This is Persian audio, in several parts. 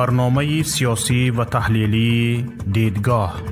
برنامه سیاسی و تحلیلی دیدگاه.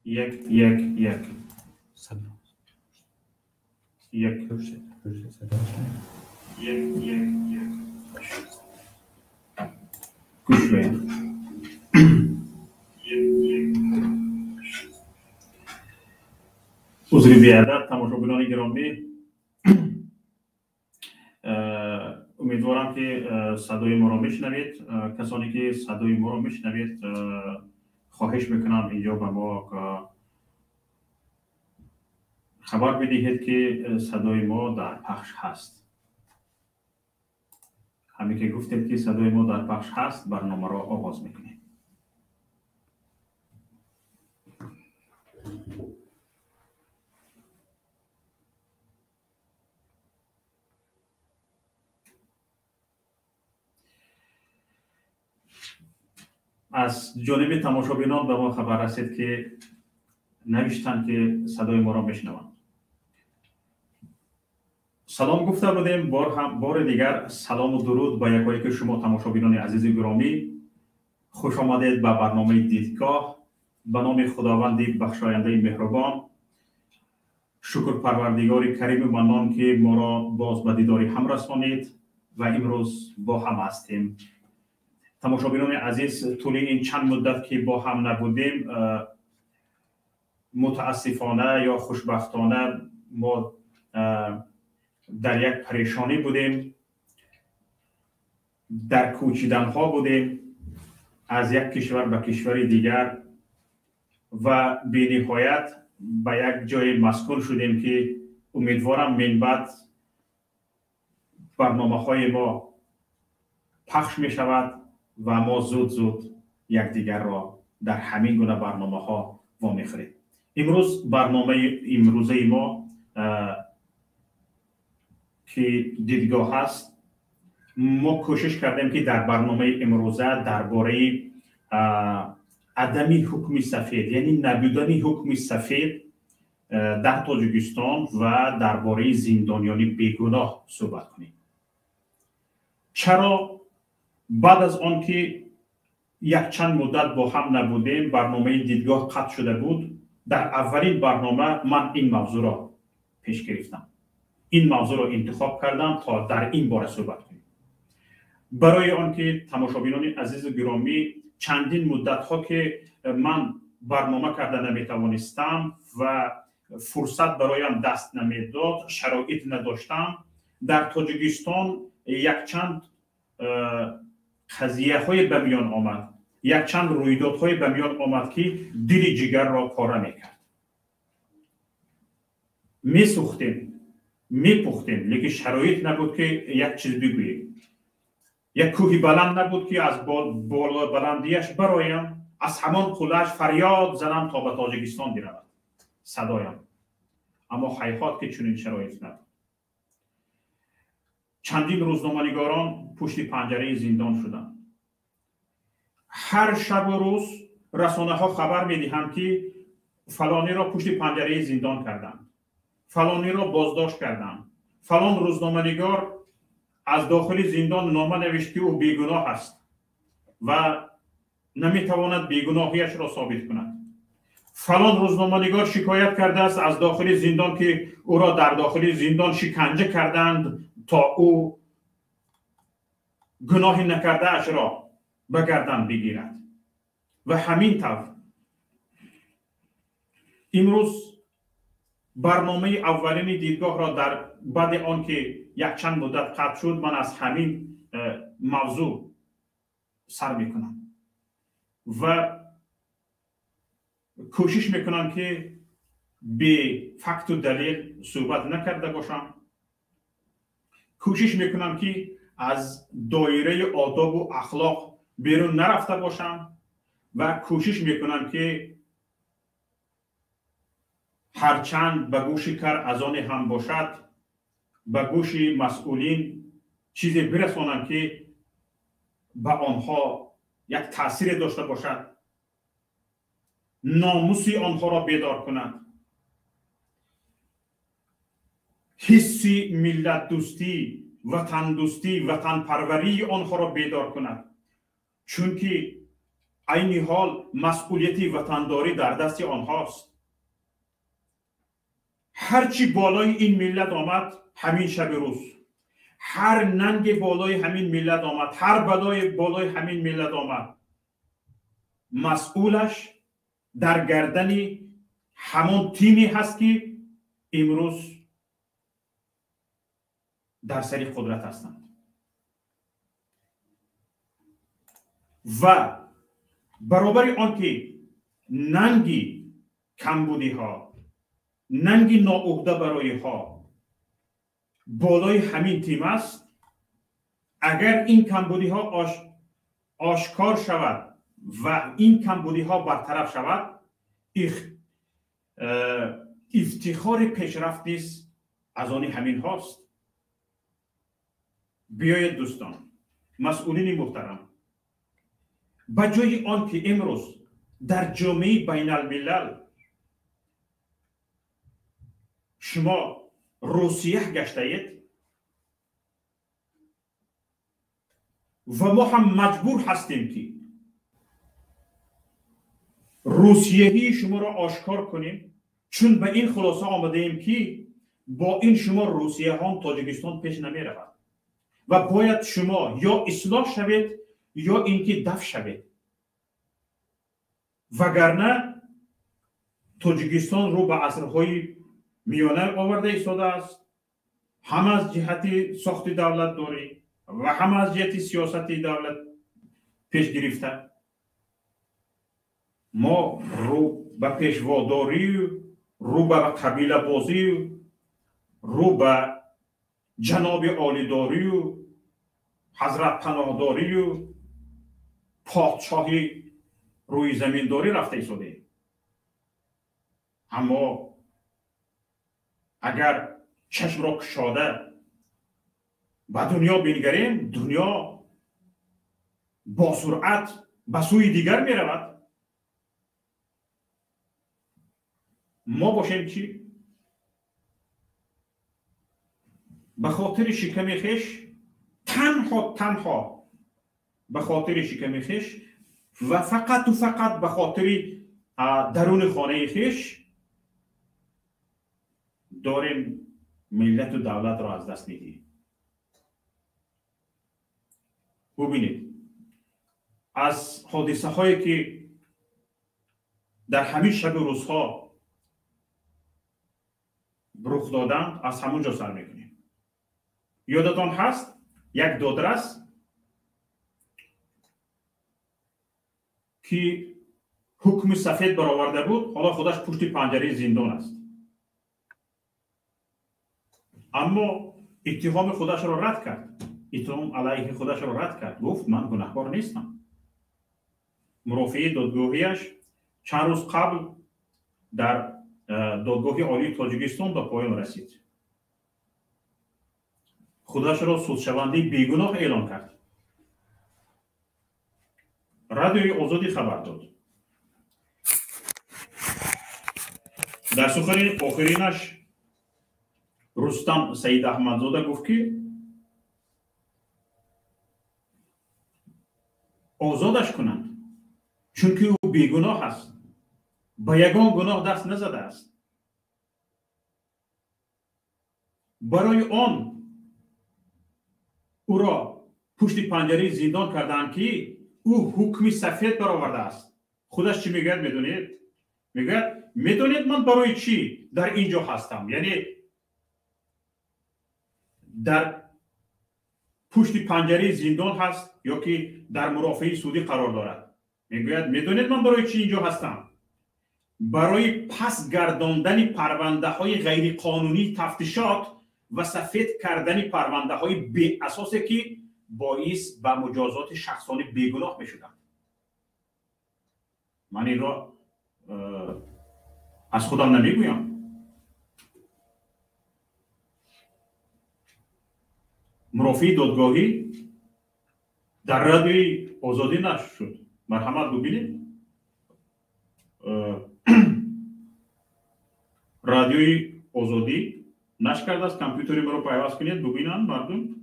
یک گوش بید. عذری بیادت تماشاگران گرامی، امیدوارم که صدای ما را میشنوید. کسانی که صدای ما را میشنوید خواهش میکنم اینجا به ما خبر بدهید که صدای ما در پخش هست. همین که گفتید که صدای ما در پخش هست، برنامه را آغاز میکنیم. از جانب تماشابینان به ما خبر رسید که نوشتند که صدای ما را میشنوند. سلام گفته بودیم، بار دیگر سلام و درود به یکایک شما تماشابینان عزیز گرامی. خوش آمدید به برنامه دیدگاه. به نام خداوند بخشاینده مهربان، شکر پروردگار کریم و منان که ما را باز به دیدار هم رسانید و امروز با هم هستیم. تماشابینان عزیز، طول این چند مدت که با هم نبودیم، متاسفانه یا خوشبختانه ما در یک پریشانی بودیم، در کوچیدن ها بودیم از یک کشور به کشور دیگر و به نهایت به یک جای مسکون شدیم که امیدوارم من بعد برنامه های ما پخش می شود و ما زود یکدیگر را در همین گونه برنامه ها وامی خوریم. امروز برنامه امروزه ما که دیدگاه هست، ما کوشش کردیم که در برنامه امروزه درباره عدم حکم سفید، یعنی نبودن حکم سفید در تاجیکستان و درباره زندانیان بیگناه صحبت کنیم. چرا بعد از آن که یک چند مدت با هم نبودیم، برنامه دیدگاه قطع شده بود، در اولین برنامه من این موضوع را پیش گرفتم، این موضوع را انتخاب کردم تا در این باره صحبت کنیم. برای آنکه تماشابینان عزیز گرامی، چندین مدت ها که من برنامه کرده نمیتوانستم و فرصت برایم دست نمیداد، شرایط نداشتم، در تاجیکستان یک چند قضیه های به میان آمد، یک چند رویدادهای به میان آمد که دل جگر را پاره میکرد. میسوختیم، میپختیم، لیکن شرایط نبود که یک چیز بگوییم. یک کوه بلند نبود که از بالا بلندیش برایم، از همان قله‌اش فریاد زنم تا به تاجیکستان برود صدایم. اما هیهات که چنین شرایط نبود. چندین روزنامه‌نگاران پشت پنجره زندان شدند. هر شب و روز رسانه‌ها خبر می‌دهند که فلانی را پشت پنجره زندان کردند، فلانی را بازداشت کردند، فلان روزنامه‌نگار از داخل زندان نامه نوشت که او بیگناه است و نمیتواند بیگناهیش را ثابت کند. فلان روزنامه‌نگار شکایت کرده است از داخل زندان که او را در داخل زندان شکنجه کردند تا او گناهی نکرده اش را به گردن بگیرد. و همین طور امروز برنامه اولین دیدگاه را در بعد آن که یک چند مدت قطع شد من از همین موضوع سر میکنم و کوشش میکنم که به فکت و دلیل صحبت نکرده باشم. کوشش میکنم که از دایره آداب و اخلاق بیرون نرفته باشم و کوشش میکنم که هرچند به گوش کر از آن هم باشد به گوش مسئولین چیزی برسانم که به آنها یک تأثیر داشته باشد، ناموس آنها را بیدار کند، حس ملت دوستی، وطن دوستی، وطن پروری آنها را بیدار کند. چون که عین حال مسئولیت وطنداری در دست آنهاست. هرچی بالای این ملت آمد همین شب روز، هر ننگ بالای همین ملت آمد، هر بلای بالای همین ملت آمد، مسئولش در گردن همون تیمی هست که امروز در سر قدرت هستند. و برابر آن که ننگی کمبودی ها، ننگی ناعهده برای ها بالای همین تیم است، اگر این کمبودی ها آشکار شود و این کمبودی ها برطرف شود، افتخار پیشرفت نیست از آن همین هاست. بیایید دوستان، مسئولین محترم، به جای آن که امروز در جامعه بین الملل شما روسیه گشته اید و ما هم مجبور هستیم که روسیهی شما را آشکار کنیم، چون به این خلاصه آمده ایم که با این شما روسیه ها تاجیکستان پیش نمی رود و باید شما یا اصلاح شوید یا اینکه دفع شوید، وگرنه تاجیکستان رو به عصرهای میانه آورده ایستاده است، هم از جهت ساخت دولت داری و هم از جهت سیاست دولت پیش گرفته. ما رو به پیشواداری، رو به قبیله بازی، رو به جناب عالیداری و حضرت پناهداری و پادشاهی روی زمینداری رفته ایستاده. اما اگر چشم را کشاده به دنیا بنگریم، دنیا با سرعت به سوی دیگر می رود. ما باشیم چی؟ به خاطر شکم خیش، تنها به خاطر شکم خیش و فقط به خاطر درون خانه خیش داریم ملت و دولت را از دست میدیم. ببینید از حادثه هایی که در همین شب و روزها رخ دادند از همونجا سر میکنیم. یادتان هست یک دادرس که حکم سفید برآورده بود، حالا خودش پشت پنجره زندان است. اما اتهام خودش را رد کرد، اتهام علیه خودش را رد کرد، گفت من گناهکار نیستم. مرافع دادگاهیش چند روز قبل در دادگاه عالی تاجیکستان به پایان رسید. خودش را سودشونده بیگناه اعلام کرد. رادیوی آزادی خبر داد. در سخن آخرینش رستم سید احمدزاده گفت که آزادش کنند، چون که او بیگناه است، به یگان گناه دست نزده است. برای آن او را پشت پنجره زندان کردند که او حکم سفید برآورده است. خودش چی میگه میدونید؟ میگه میدونید من برای چی در اینجا هستم؟ یعنی در پشت پنجره زندان هست یا که در مرافعه سودی قرار دارد. میگوید میدونید من برای چی اینجا هستم؟ برای پس گرداندن پرونده های غیر قانونی تفتیشات و سفید کردن پرونده های بی اساسی که باعث به مجازات شخصان بیگناه می شدند. من این را از خودم نمیگویم. مرافع دادگاهی در رادیوی آزادی نشر شد. مرحمت ببینید. رادیوی آزادی نشر کرده است. کامپیوتری مرا پیوست کنید ببینن مردم.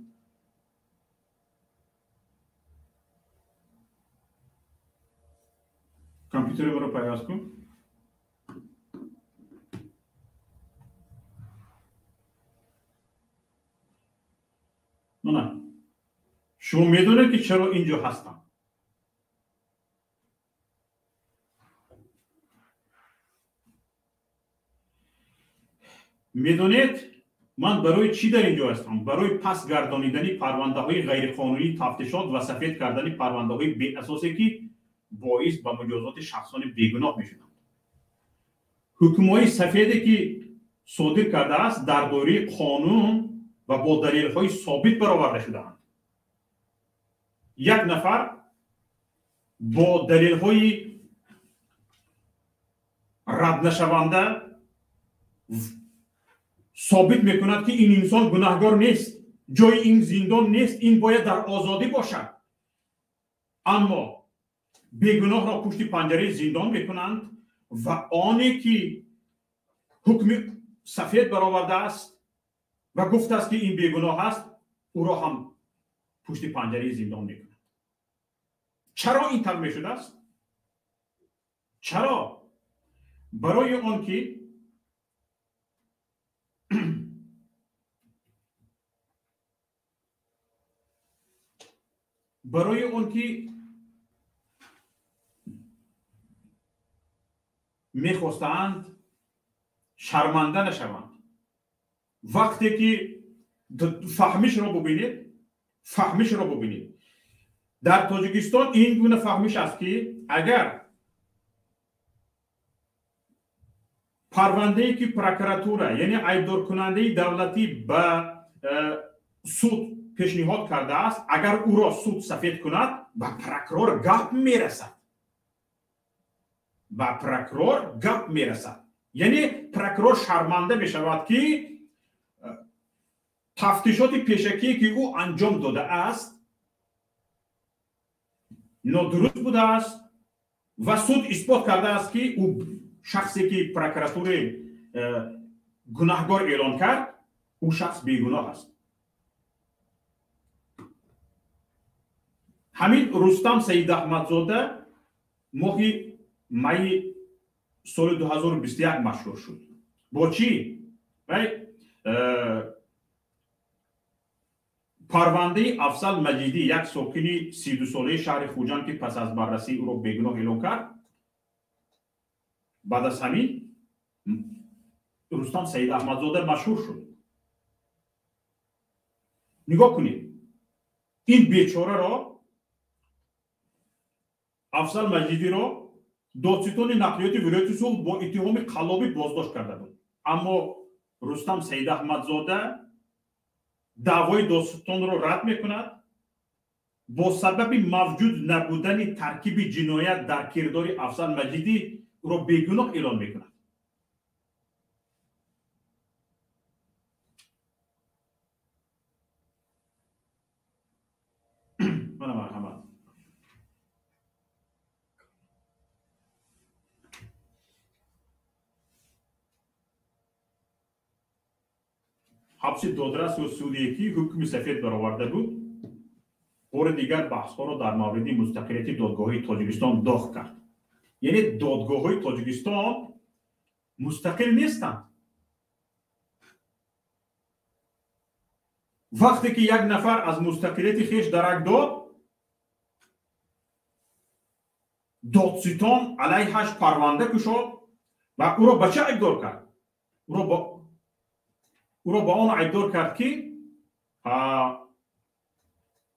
کامپیوتری مرا پیوست کن. نه شما میدونید که چرا اینجا هستم. میدونید من برای چی در اینجا هستم؟ برای پس گردانیدن پرونده های غیر قانونی تفتیشات و سفید کردن پرونده های بی اساسی که باعث به مجازات شخصان بیگناه می شدند. حکم های سفیدی که صادر کرده است در دایره قانون و با دلیل های ثابت برآورده شدند. یک نفر با دلیل های رد نشونده ثابت میکند که این انسان گناهکار نیست، جای این زندان نیست، این باید در آزادی باشد. اما بیگناه را پشت پنجره زندان میکنند و آنی که حکم سفید برآورده است و گفته است که این بیگناه است، او را هم پشت پنجره زندان میکنند. چرا این طور میشده است؟ چرا؟ برای آن که میخواستند شرمنده نشوند. وقتی که فهمش را ببینید در تاجیکستان این گونه فهمش است که اگر پرونده‌ای که پروکراتور یعنی ایبدار کننده دولتی به سود پیشنهاد کرده است، اگر او را سود سفید کند به پروکرور گپ میرسد. یعنی پروکرور شرمنده می شود که تفتیشات پیشکی که او انجام داده است نادرست بوده است و سود اثبات کرده است که او شخصی که پروکراتور گناهکار اعلان کرد او شخص بیگناه است. همین رستم سید احمدزاده ماه می سال 2021 مشهور شد. با چی؟ پرونده افضل مجیدی، یک ساکن 32 ساله شهر خوجند که پس از بررسی او را بیگناه اعلام کرد، بعد از همین رستم سید احمدزاده مشهور شد. نگاه کنید این بیچاره را افضل مجیدی را دادستان نقلیات ولایت صلح با اتهام قلابی بازداشت کرده بود. اما رستم سید احمدزاده دعوای دادستان را رد میکند. با سبب موجود نبودن ترکیب جنایت در کردار افضل مجیدی را بیگناه اعلام میکند. مرحمت. حبس دادرس و سوریکی حکم سفید برآورده بود. بار دیگر بحث ها را در مورد مستقلیت دادگاه تاجیکستان داغ کرد. یعنی دادگاه های تاجیکستان مستقل نیستند. وقتی که یک نفر از مستقلیت خیش درک داد، دادستان علیهش پرونده کشاد و او را به چه ایبدار کرد؟ او را با آن ایبدار کرد که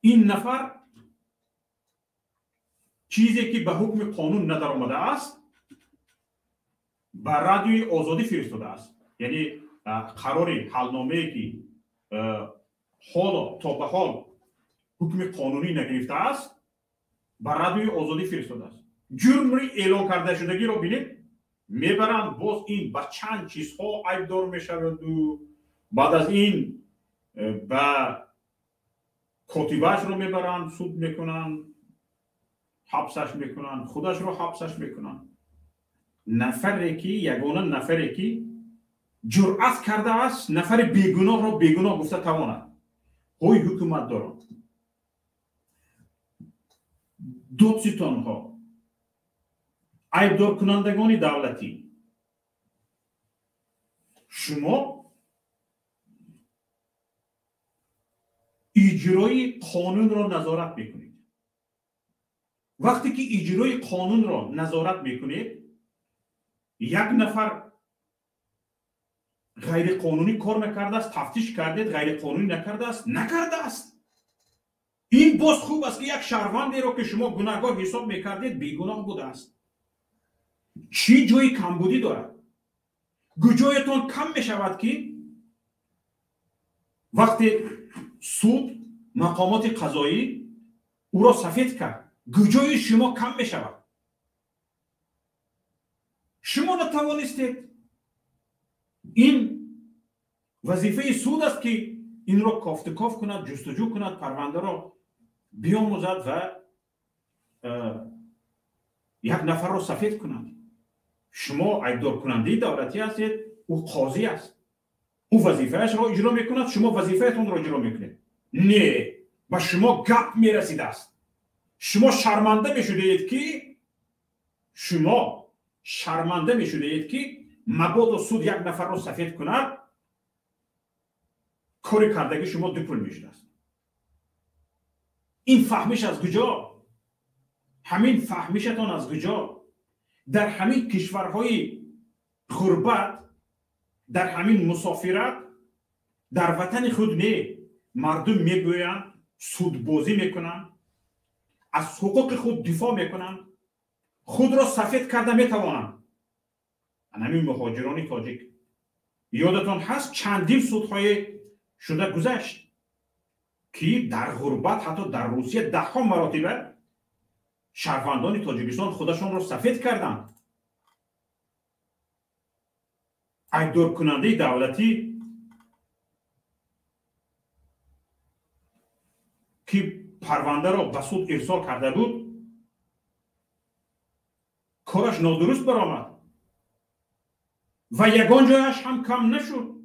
این نفر چیزی که به حکم قانون ندر آمده است به رادیوی آزادی فرستاده است. یعنی قرار حلنامه‌ای که حالا تا به حال حکم قانونی نگرفته است به رادیوی آزادی فرستاده است. جرم اعلام کرده شدگی را بینید، میبرند باز این به چند چیزها ایبدار میشود و بعد از این به کاتیبهش رو میبرند، سود میکنن، حبسش میکنن، خودش رو حبسش میکنن. نفری که یگانه نفری که جرأت کرده است نفر بیگناه را بیگناه گفته تواند. های حکومت دارند، دادستان ها، ایبدار کنندگان دولتی، شما اجرای قانون را نظارت میکنید. وقتی که اجرای قانون را نظارت میکنید، یک نفر غیر قانونی کار نکرده است، تفتیش کردید غیر قانونی نکرده است. این باز خوب است که یک شهروندی را که شما گناهکار حساب میکردید بیگناه بوده است. چی جای کمبودی دارد؟ گجایتان کم میشود که وقتی سود مقامات قضایی او را سفید کرد، گجای شما کم میشود. شما نتوانستید. این وظیفه سود است که این را کافتکاف کند، جستجو کند، پرونده را بیاموزد و یک نفر را سفید کند. شما ایبدار کننده دولتی هستید، او قاضی است، او وظیفهش را اجرا میکند، شما وظیفهتون را اجرا میکنید. نه، به شما گپ میرسیده است. شما شرمنده میشدید که مبادا سود یک نفر را سفید کند، کاری کردگی شما دو پول میشد است. این فهمش از کجا؟ همین فهمشتان از کجا؟ در همین کشورهای غربت، در همین مسافرت، در وطن خود نه، مردم میگویند سودبازی میکنند، از حقوق خود دفاع میکنند، خود را سفید کرده میتوانند. همین مهاجران تاجیک یادتان هست چندین سودهای شده گذشت که در غربت حتی در روسیه 10 مراتبه شهروندان تاجیکستان خودشان را سفید کردند. ایبدار کننده دولتی که پرونده را به سود ارسال کرده بود کارش نادرست برآمد و یگان جایش هم کم نشد.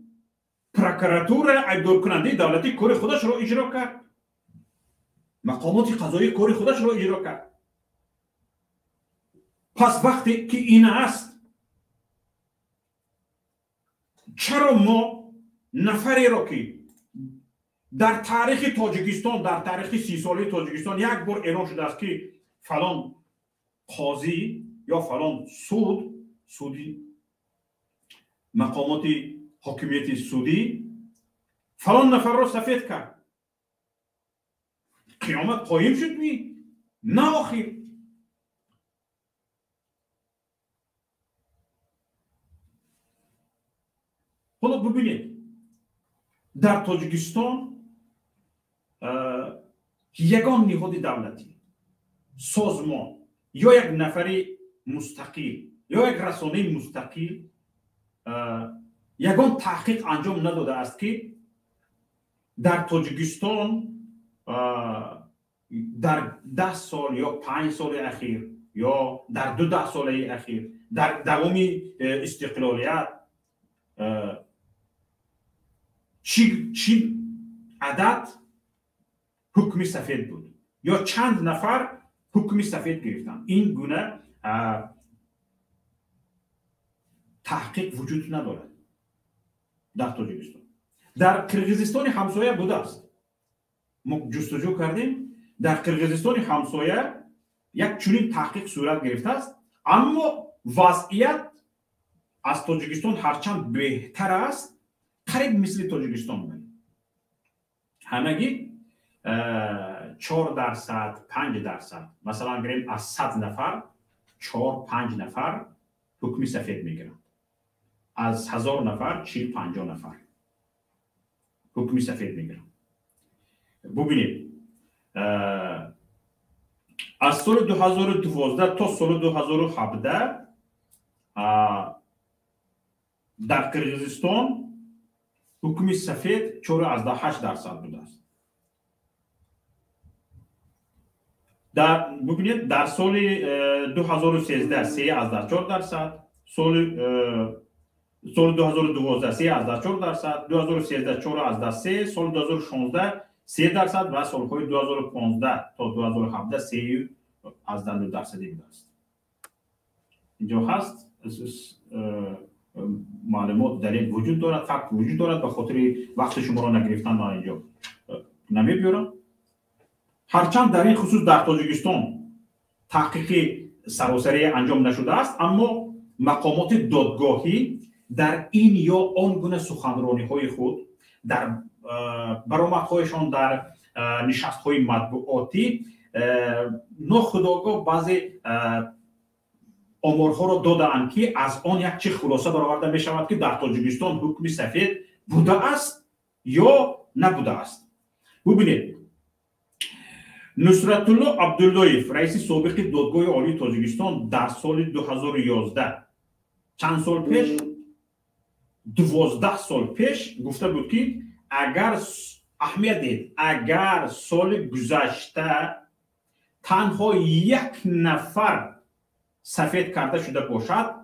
پروکراتور ایبدار کننده دولتی کار خودش را اجرا کرد، مقامات قضایی کار خودش را اجرا کرد. پس وقتی که این است، چرا ما نفری را که در تاریخ تاجیکستان، در تاریخ 30 ساله تاجیکستان یک بار اعلام شده است که فلان قاضی یا فلان سودی مقامات حاکمیت سودی فلان نفر را سفید کرد، قیامت قایم شد؟ نه آخر حالا ببینید در تاجیکستان یگان نهاد دولتی، سازمان یا یک نفر مستقل یا یک رسانه مستقل یگان تحقیق انجام نداده است که در تاجیکستان در 10 سال یا 5 سال اخیر یا در 12 سال اخیر در دوام استقلالیت چی عدد حکم سفید بود یا چند نفر حکم سفید گرفتن. این گونه تحقیق وجود ندارد در تاجیکستان. در قرقیزستان همسایه بوده است، ما جستجو کردیم، در قرقیزستان همسایه یک چنین تحقیق صورت گرفته است، اما وضعیت از تاجیکستان هرچند بهتر است، قریب مثل تاجیکستان بود. همگی 4%، 5%، مثلا گریم از 100 نفر 4-5 نفر حکم سفید میگیرند، از 1000 نفر 40-50 نفر حکم سفید میگیرند. ببینید از سال 2012 تا سال 2017 در قرقیزستان حکم سفید 4.8% بوده است. ببینید در سال 2013 3.4%، سال 2012 3.4%، 2013 4.3%، سال 2016 3% و سالهای 2015 تا 2017 3.2% بوده است. اینجا هست معلومات دلیل وجود دارد، فقط وجود دارد، به خاطر وقت شما را نگرفتن من اینجا نمیبیارم. هرچند در این خصوص در تاجیکستان تحقیق سراسری انجام نشده است، اما مقامات دادگاهی در این یا آن گونه سخنرانی های خود، در برآمدهایشان در نشست های مطبوعاتی ناخودآگاه بعضی آمارها را دادند که از آن یک چه خلاصه برآورده می شود که در تاجیکستان حکم سفید بوده است یا نبوده است. ببینید نصرت الله عبداللهیف رئیس سابق دادگاه عالی تاجیکستان در سال 2011 چند سال پیش 12 سال پیش گفته بود که اگر اهمیت دید اگر سال گذشته تنها یک نفر سفید کرده شده باشد،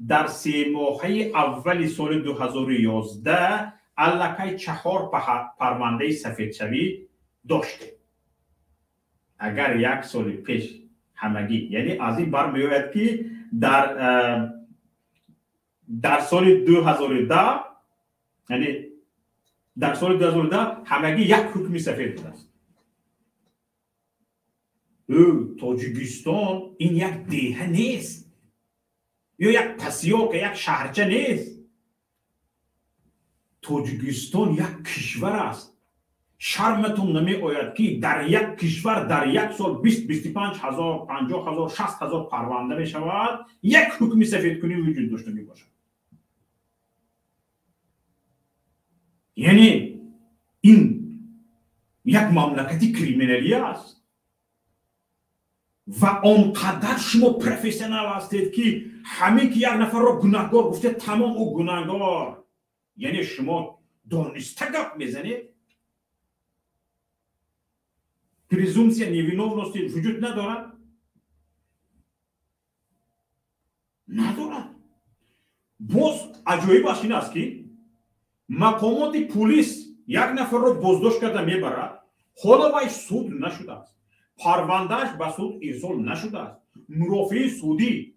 در 3 ماهه اول سال 2011 الکی 4 پرونده سفید شوی داشته. اگر یک سال پیش همگی، یعنی از این برمیآید که در سال 2010 یعنی در سال 2010 همگی یک حکم سفید بوده است. تاجیکستان این یک دیه نیست یا یک پسیاک، یک شهرچه نیست. تاجیکستان یک کشور است. شرمتون نمی آید که در یک کشور در یک سال 20-25 هزار 50 هزار 60 هزار پرونده می شود، یک حکم سفید کنی وجود داشته می باشد. یعنی این یک مملکتی کریمینالی است و آنقدر شما پروفسیونال هستید که همه که یک نفر را گناهکار گفته تمام او گناهکار، یعنی شما دانسته گپ میزنید. پریزومسیا невиновности وجود ندارد؟ ندارد. باز عجایبش این است که مقامات پلیس یک نفر را بازداشت کرده میبرد، حالا وی سود نشده است، پروندهش به سود ارسال نشده است، مرافع سودی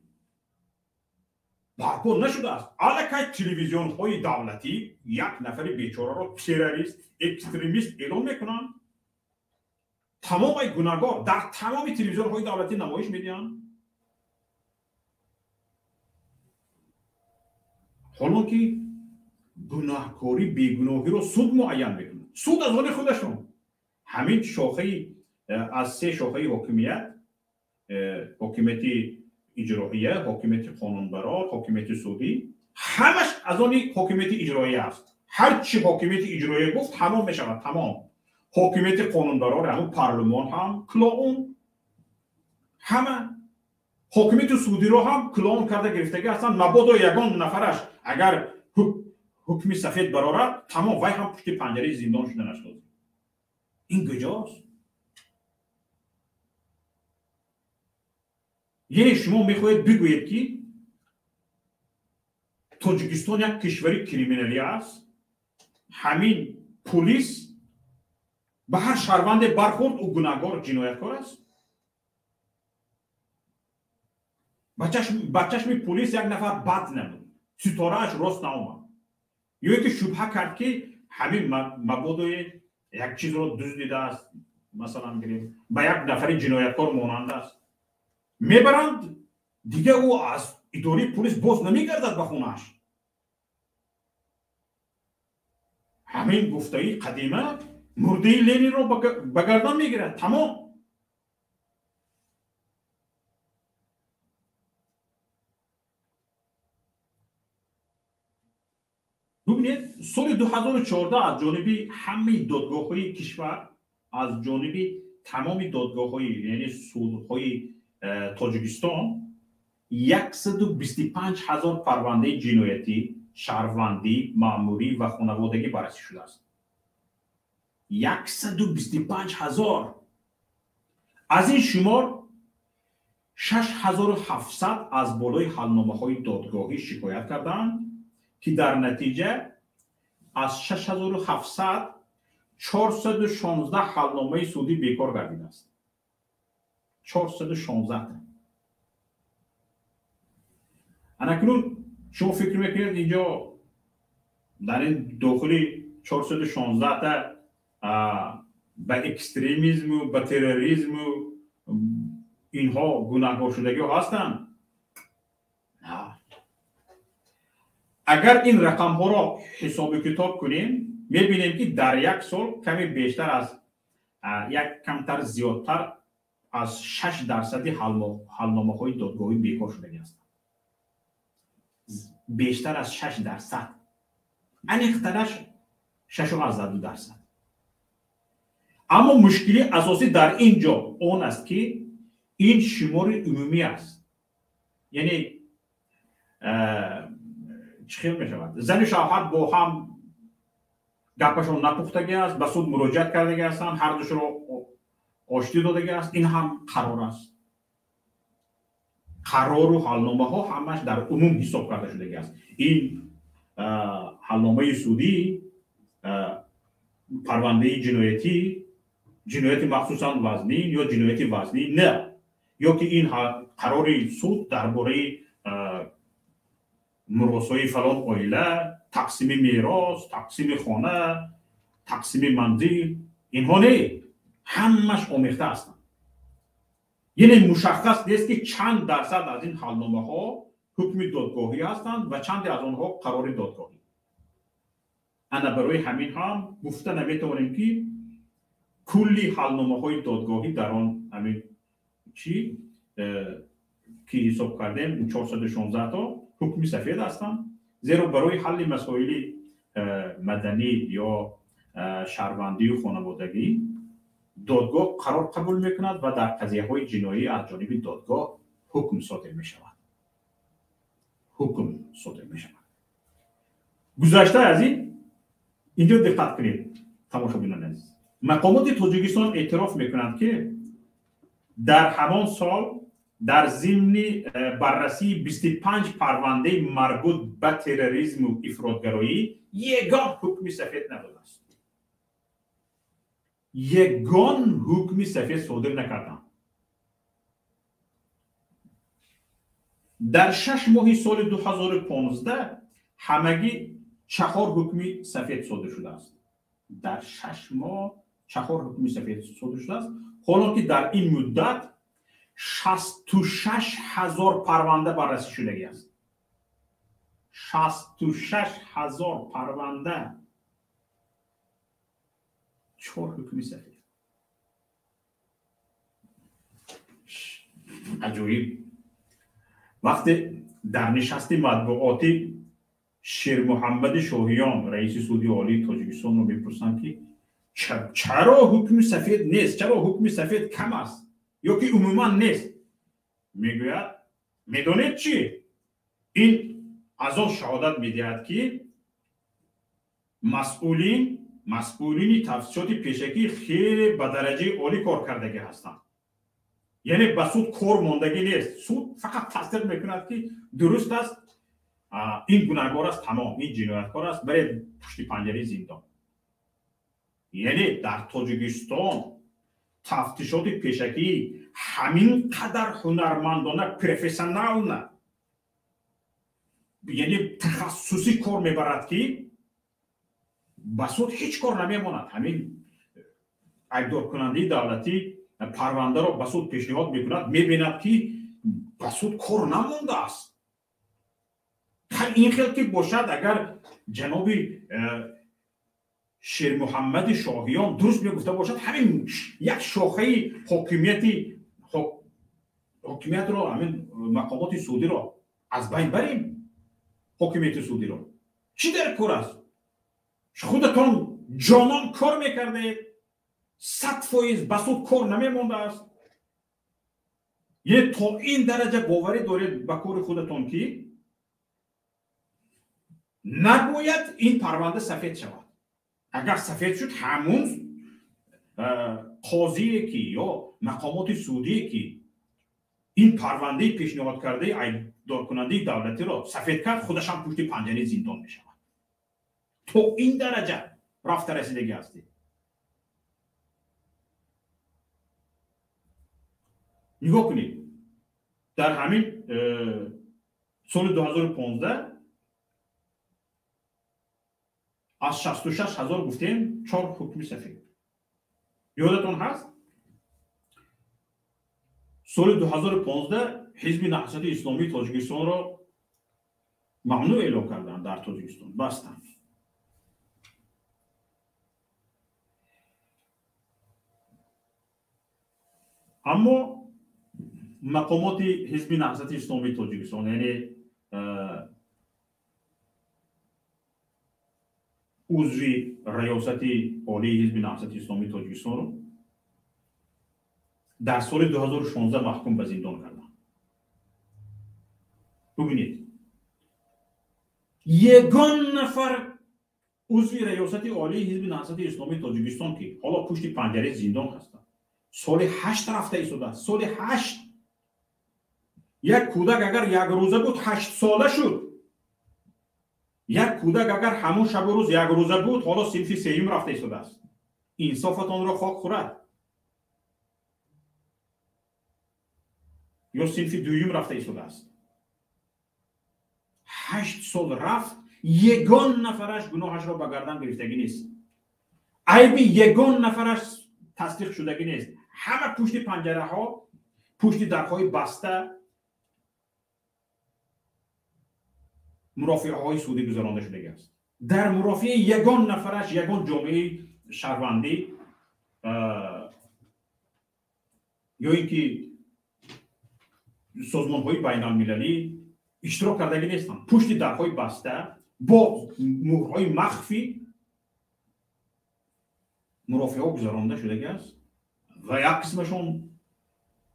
برپا نشده است. الکی تلویزیون های دولتی یک نفر بیچاره را تروریست اکستریمیست اعلام میکنند، تمام ای گناهکار در تمام تلویزیون های دولتی نمایش میدهند. حالا که گناهکاری بیگناهی رو سود معین میکنه، سود از آن خودشون. همین شاخه از 3 شاخه حاکمیت، حاکمیت اجراییه، حاکمیت قانونبرا، حاکمیت سودی، همش از آن حاکمیت اجرایی است. هر چی حاکمیت اجرایی گفت تمام میشود. تمام حاکمیت قانونداران، همون پارلمان هم کلون، همه حاکمیت سعودی رو هم کلون کرده گرفتگی هستند. مبادا یگان نفرش اگر حکمی سفید برارد، تمام وای هم پشت پنجره زندان شده نشد. این کجاست؟ یعنی شما میخواهید بگویید که تاجیکستان یک کشوری کریمینالی است، همین پلیس به هر شهروند برخورد او گناهکار جنایتکار است. بچه‌ش پلیس یک نفر بد نبود، ستاره اش راست نآمد، یا که شبهه کرد که همین مبادای یک چیز رو دزدیده است، مثلا گریم به یک نفر جنایتکار مانند است، میبرند دیگه، او از اداره پلیس باز نمیگردد به خونه‌اش. همین گفته‌ای قدیمه مرده لنین رو به گردن میگیرد. تمام ببینید سال 2014 از جانب همه دادگاه‌های کشور، از جانب تمام دادگاه‌های یعنی سودهای تاجیکستان 125,000 پرونده جنایتی، شهروندی، مأموری و خانوادگی بررسی شده است. 125,000. از این شمار 6,700 از بالای حلنامه‌های دادگاهی شکایت کردند که در نتیجه از 6,700 416 حلنامه سودی بیکار گردیده است. 416. اکنون شما فکر میکنید اینجا در این داخل 416 تا به اکستریمیزم و به تروریسم و اینها گناهکار شدگی هستند؟ نه. اگر این رقم ها را حساب کتاب کنیم میبینیم که در یک سال کمی بیشتر از کمتر زیادتر از 6% حلنامه های دادگاهی بیکار شدگی هستند. بیشتر از 6%. انیخترش 6.2%. اما مشکلی اساسی در اینجا آن است که این شمار عمومی است. یعنی چه خیلی می شود؟ زن و شوهر با هم گپشون نپختگی است، به سود مراجعت کردگی هستند، هر دوش رو آشتی دادگی است. این هم قرار است. قرار و حلنامه ها همش در عموم حساب کرده شدگی است. این حلنامه سودی، پرونده جنایت مخصوصا وزنی یا جنایت وزنی نه، یا که این قرار سود درباره مراسای فلان عائله، تقسیم میراث، تقسیم خانه، تقسیم منزل، اینها نه، همش آمیخته هستند. یعنی مشخص نیست که چند درصد از این حلنامه ها حکم دادگاهی هستند و چند از آنها قرار دادگاهی. انا برای همین هم گفته نمیتوانیم که کلی حلنامه های دادگاهی در آن همین چی که حساب کردیم اون 416 تا حکمی سفید هستند، زیرا برای حل مسائل مدنی یا شهروندی و خانوادگی دادگاه قرار قبول میکند و در قضیه های جنایی از جانب دادگاه حکم صادر می شود. گذشته از اینجا دقت کنید تماشاگران عزیز. مقامات تاجیکستان اعتراف میکنند که در همان سال در ضمن بررسی 25 پرونده مربوط به تروریسم و افراطگرایی یگان حکم سفید نبوده است. یگان حکم سفید صادر نکردند. در 6 ماه سال 2015 همگی 4 حکم سفید صادر شده است. در 6 ماه 4 حکم سفید صادر شده است، حالا که در این مدت 66,000 پرونده بررسی شدگی است. 66,000 پرونده، 4 حکم سفید. عجیب. وقتی در نشست مطبوعاتی شیر محمد شاهیان رئیس سودی عالی تاجیکستان رو میپرسن که چرا حکم سفید نیست، چرا حکم سفید کم است یا که عموما نیست؟ میگوید میدونید چی؟ این از آن شهادت میدهد که مسئولین تفتیشات پیشکی خیلی به درجه عالی کار کردگی هستند. یعنی به سود کار ماندگی نیست، سود فقط تصدیق میکند که درست است، این گناهکار است، تمام این جنایتکار است، برای پشت پنجره زندان. یعنی در تاجیکستان تفتیشات پیشکی همین قدر هنرمندانه پروفسیونال، یعنی تخصصی کار میبرد که به سود هیچ کار نمیماند. همین ایبدار کننده دولتی پرونده را به سود پیشنهاد میکند، میبیند که به سود کار نمانده است. این خیلی که باشد، اگر جناب شیر محمد شاهیان درست میگفته باشد، همین یک شاخه حاکمیت را، همین مقامات سعودی را از بین بریم. حاکمیت سعودی را چی در کار است؟ خودتان جانان کار میکرده، 100% بسود کار نمیمانده است. یه تا این درجه باوری دارید به کار خودتان که نباید این پرونده سفید شود. اگر سفید شد، همون قاضی که یا مقامات سعودی که این پرونده پیشنهاد کرده ایبدار کننده دولتی را سفید کرد، خودش هم پشت پنجره زندان می شود. تو این درجه رفته رسیدگی هستی. نگاه کنید، در همین سال 2015 از 66,000 گفتیم 4 حکم سفید. یادتون هست سال 2015 حزب نهضت اسلامی تاجیکستان را ممنوع اعلام کردند، در تاجیکستان بستند. اما مقامات حزب نهضت اسلامی تاجیکستان، یعنی عضوی ریاست عالی حزب نهضت اسلامی تاجیکستان رو در سال 2016 محکوم به زندان کردند. ببینید، یگان نفر عضوی ریاست عالی حزب نهضت اسلامی تاجیکستان که حالا پشت پنجره زندان هستند، سال 8 رفته ایستاده است. سال 8 یک کودک اگر یک روزه بود 8 ساله شد. یک کودک اگر همون شب و روز یک روزه بود، حالا صنف سیوم رفته ایستاده است. انصافتان را خاک خورد. یا صنف دویم رفته ایستاده است. 8 سال رفت، یگان نفرش گناهش را به گردن گرفتگی نیست. عیب یگان نفرش تصدیق شدگی نیست. همه پشت پنجره ها، پشت درهای بسته مرافعه های سعودی گذرانده شده است. در مرافعه یگان نفرش، یگان جامعه شهروندی یا اینکه سازمان های بین المللی اشتراک کردگی نیستند. پشت درهای بسته با مهرهای مخفی مرافعه ها گذرانده شده است و یک قسمشون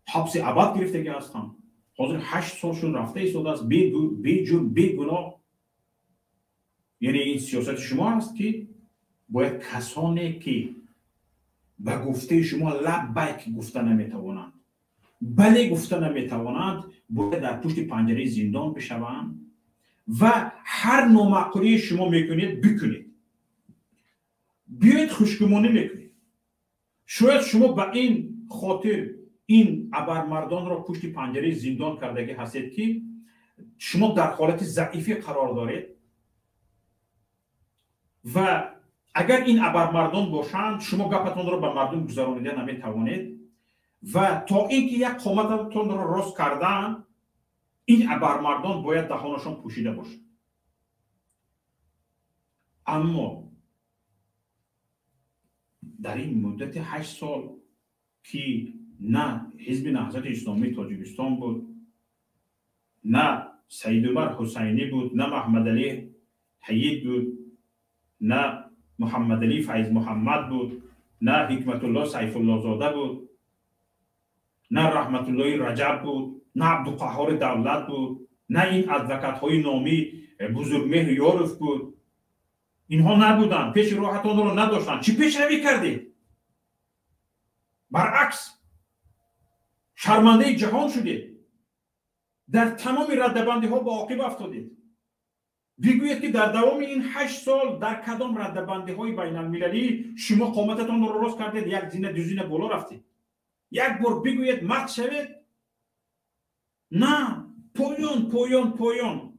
حبس ابد گرفتگی هستند. حاضر 8 سالشون رفته ایستاده است بی جرم بی گناه. یعنی این سیاست شما است که باید کسانی که به گفته شما لبیک گفته نمیتوانند، بله گفته نمیتوانند، باید در پشت پنجره زندان بشوند و هر نامعقولی شما میکنید بکنید. بیایید خوشگمانی میکنید. شاید شما به این خاطر این ابرمردان را پشت پنجره زندان کردگی هستید که شما در حالت ضعیفی قرار دارید و اگر این ابرمردان باشند شما گپتان را به مردم گذرانیده نمیتوانید و تا اینکه یک قامتتان را راست کردن، این ابرمردان باید دهانشان پوشیده باشد. اما در این مدت 8 سال که نه حزب نهضت اسلامی تاجیکستان بود، نه سید عمر حسینی بود، نه محمد علی حید بود، نه محمد علی فیض محمد بود، نه حکمت الله سیف الله زاده بود، نه رحمت الله رجب بود، نه عبدالقهار دولت بود، نه این ادوکت های نامی بزرگمهر یارف بود. اینها نبودن، پیش راهتان رو نداشتن. چی پیشروی کردید؟ برعکس شرمنده جهان شدید، در تمام ردبندی ها با عاقب افتادید. بگویید که در دوام این 8 سال در کدام ردبندی های بین المللی شما قامتتان رو راست کردید، یک زینه دو زینه بالا رفتید؟ یک بار بگویید مرد شوید. نه، پایان.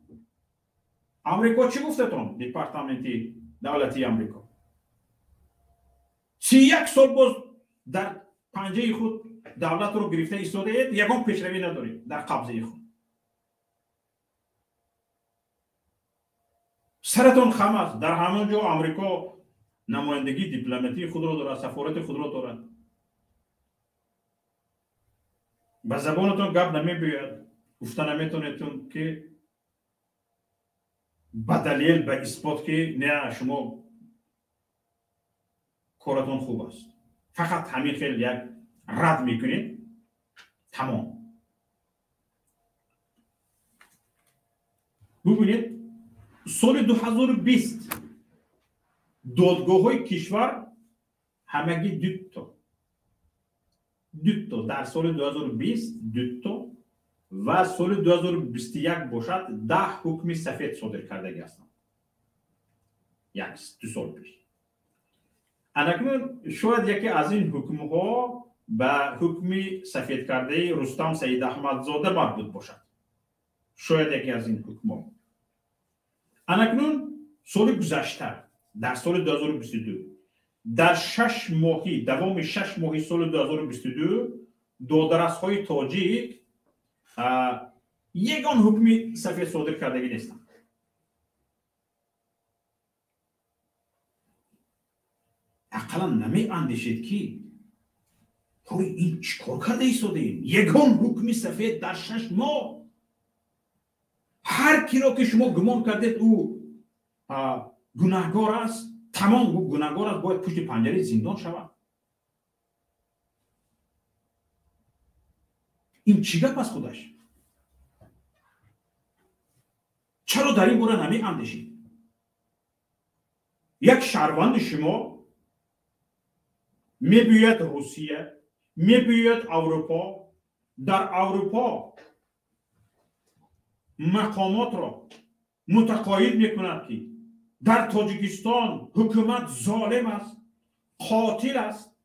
امریکا چی گفتتون؟ دپارتمنتی دولتی امریکا 31 سال باز در پنجه خود دولت رو گرفته ایستاده اید، یگان پیشروی ندارید در قبضه خود. سرتون خم است. در همون جا امریکا نمایندگی دیپلماتی خود را دارد، سفارت خود را دارد. به زبانتون گپ نمی‌گوید، گفته نمیتونید که به دلیل به اثبات که نه شما کارتون خوب است، فقط همین خیلی یک رد میکنید، تمام. ببینید سال 2020 دادگاه های کشور همگی دو تا در سال 2020 دو تا و سال 2021 باشد 10 حکم سفید صادر کرده هستند. یک 2 سال پیش. اکنون شاید یکی از این حکم ها به حکم سفید کرده رستم سید احمد زاده مربوط باشد. شاید یکی از این حکم ها. اکنون سال گذشته در سال 2022 در 6 ماهی دوام 6 ماهی سال 2022 دادرس‌های تاجیک یگان حکمی سفید صادر کردگی نیستند. اقلا نمی اندیشید که این چیکار کرده ایستاده ایم؟ یگان حکمی سفید در 6 ماه. هر کی را که شما گمان کردید او گناهگار است، تمام گناهگار است، باید پشت پنجره زندان شود. این چی گپ است خودش؟ چرا در این باره نمی اندیشید؟ یک شهروند شما میبوید روسیه، میبوید اروپا، در اروپا مقامات را متقاعد میکند که در تاجیکستان حکومت ظالم است، قاتل است،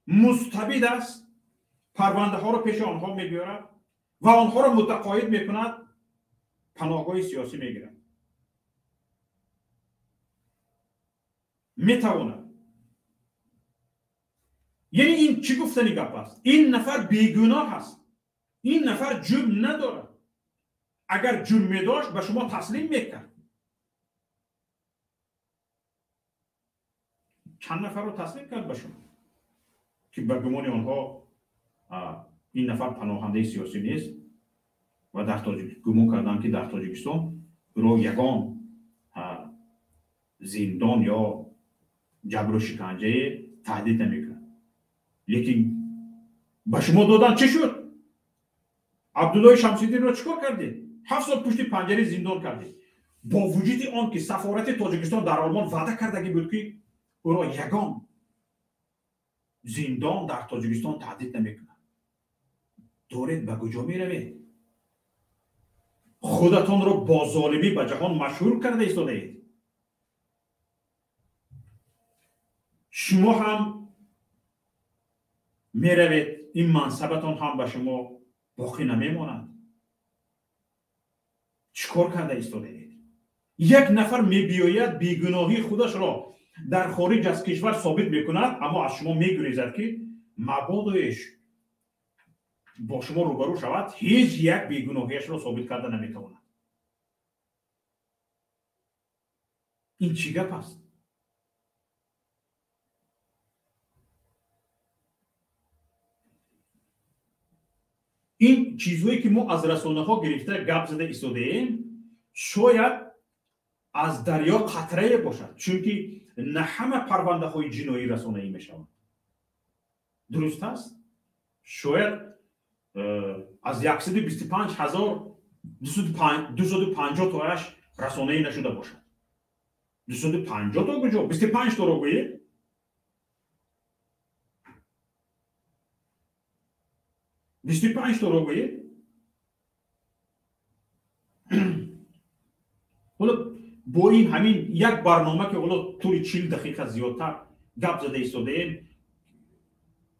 مستبد است، پرونده ها را پیش آنها میگیرد و آنها را متقاعد میکند پناهگاه سیاسی میگیرد. میتواند. یعنی این چی گفتنی گپ است؟ این نفر بیگناه است، این نفر جرم ندارد. اگر جرم میداشت به شما تسلیم میکرد. چند نفر رو تسلیم کرد به شما که به گمان آنها این نفر پناهنده سیاسی نیست و در گمان کردن که در تاجیکستان رو یگان زندان یا جبر و شکنجه تهدید نمیکنه. لیکن به شما دادن چه شد؟ عبدالله شمس‌الدین رو چیکار کردید؟ 7 سال پشت پنجره زندان کردید. با وجود آن که سفارت تاجیکستان در آلمان وعده کردگی بود که او را یگان زندان در تاجیکستان تهدید نمیکنه. دارید به کجا میروید؟ خودتان را با ظالمی به جهان مشهور کرده ایستاده اید. شما هم میروید، این منصبتان هم به شما باقی نمیماند. چیکار کرده ایستاده اید؟ یک نفر میبیاید بیگناهی خودش را در خارج از کشور ثابت میکند، اما از شما میگریزد که مبادایش با شما روبرو شود، هیچ یک بیگناهیش را ثابت کرده نمیتواند. این چی گپ است؟ این چیزهایی که ما از رسانه ها گرفته گپ زده ایستاده ایم، شاید از دریا قطره باشد، چون که نه همه پرونده های جنایی رسانه‌ای می شود. درست است؟ شاید از 125,250 تایش رسانه‌ای نشده باشد. 250 تا کجا؟ 25 تا رو بگویید. 25 تا رو بگویید. حالا با این همین یک برنامه که حالا طول 40 دقیقه زیادتر گپ زده ایستادیم،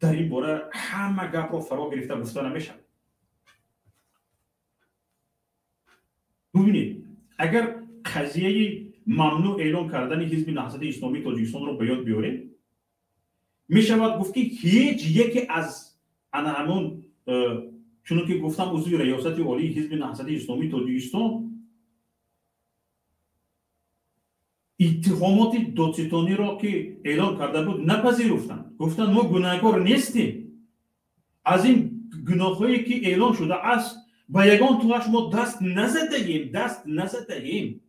در این باره همه گپ رو فرا گرفته گفته نمیشه. ببینید، اگر قضیه ممنوع اعلام کردن حزب نهضت اسلامی تاجیکستان رو به یاد بیاریم، می شود گفت که هیچ یکی از همون چون که گفتم عضو ریاست عالی حزب نهضت اسلامی تاجیکستان اتهامات دادستانی را که اعلام کرده بود نپذیرفتند. گفتند ما گناهکار نیستیم، از این گناههایی که اعلام شده است به یگان توش ما دست نزدهیم.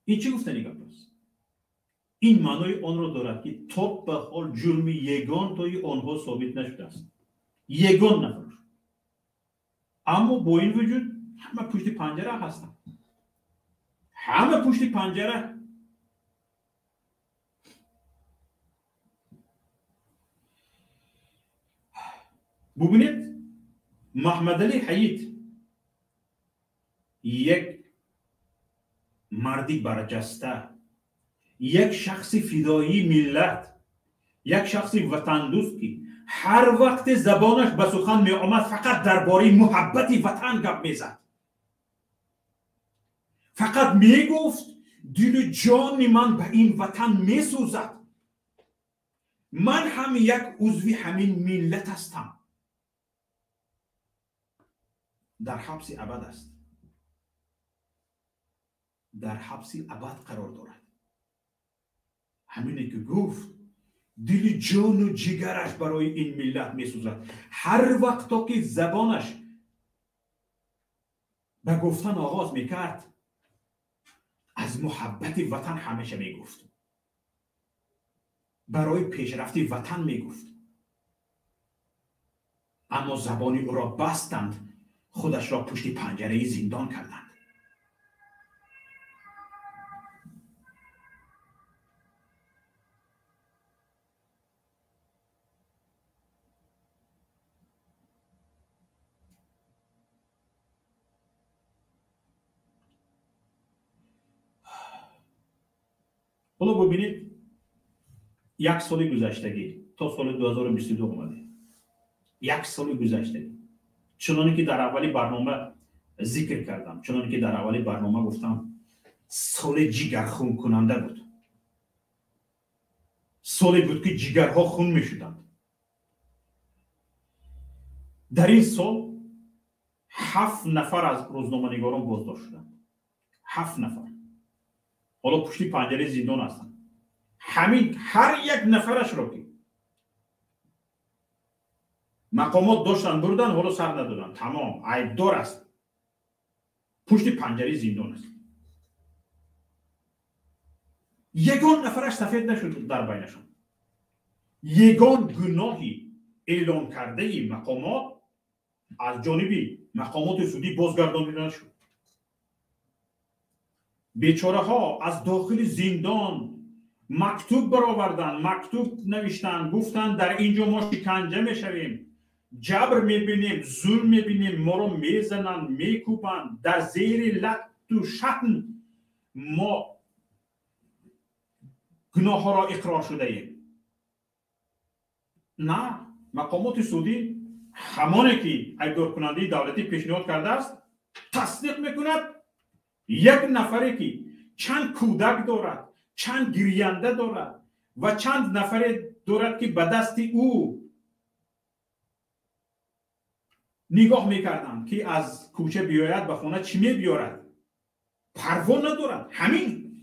این چی گفتنی گپ است؟ این معنای آن را دارد که تا به حال جرم یگان تای آنها ثابت نشده است. یگان نفر. اما با این وجود همه پشت پنجره هستند. همه پشت پنجره. ببینید، محمد علی حییت یک مردی برجسته، یک شخص فدایی ملت، یک شخص وطن دوست که هر وقت زبانش به سخن می آمد فقط درباره محبت وطن گپ می زد. فقط می گفت دل جان من به این وطن می سوزد. من هم یک عضو همین ملت هستم. در حبس ابد است. در حبس ابد قرار دارد. همینه که گفت دل جان و جگرش برای این ملت می سوزد. هر وقت که زبانش به گفتن آغاز می کرد از محبت وطن همیشه می گفت. برای پیشرفت وطن می گفت. اما زبانی او را بستند، خودش را پشت پنجره زندان کردند. حالا ببینید، یک سال گذشتگی تا سال 2022 اومده. یک سال گذشتگی، چنانه که در اولی برنامه ذکر کردم، چنانه که در اولی برنامه گفتم، سال جگرخون کننده بود. سالی بود که جگرها خون می شدند. در این سال 7 نفر از روزنامه‌نگاران بازداشت شدند. 7 نفر. حالا پشت پنجره زندان هستند. همین هر یک نفرش را که مقامات داشتن بردن، حالا سر ندادن. تمام عیبدار است. پشت پنجره زندان است. یگان نفرش سفید نشد در بینشان. یگان گناهی اعلام کرده مقامات از جانب مقامات سعودی بازگردانیده نشد. بیچاره ها از داخل زندان مکتوب برآوردن، مکتوب نوشتن، گفتن در اینجا ما شکنجه میشویم، جبر میبینیم، ظلم میبینیم، ما رو میزنن، میکوبن، در زیر لط و شتم ما گناه ها را اقرار شده ایم. نه، مقامات سعودی همانه که ایبدار کننده دولتی پیشنهاد کرده است تصدیق میکند. یک نفری که چند کودک دارد، چند گریانده دارد و چند نفر دارد که به دست او نگاه میکردند که از کوچه بیاید به خانه چی میبیارد، پروا ندارد. همین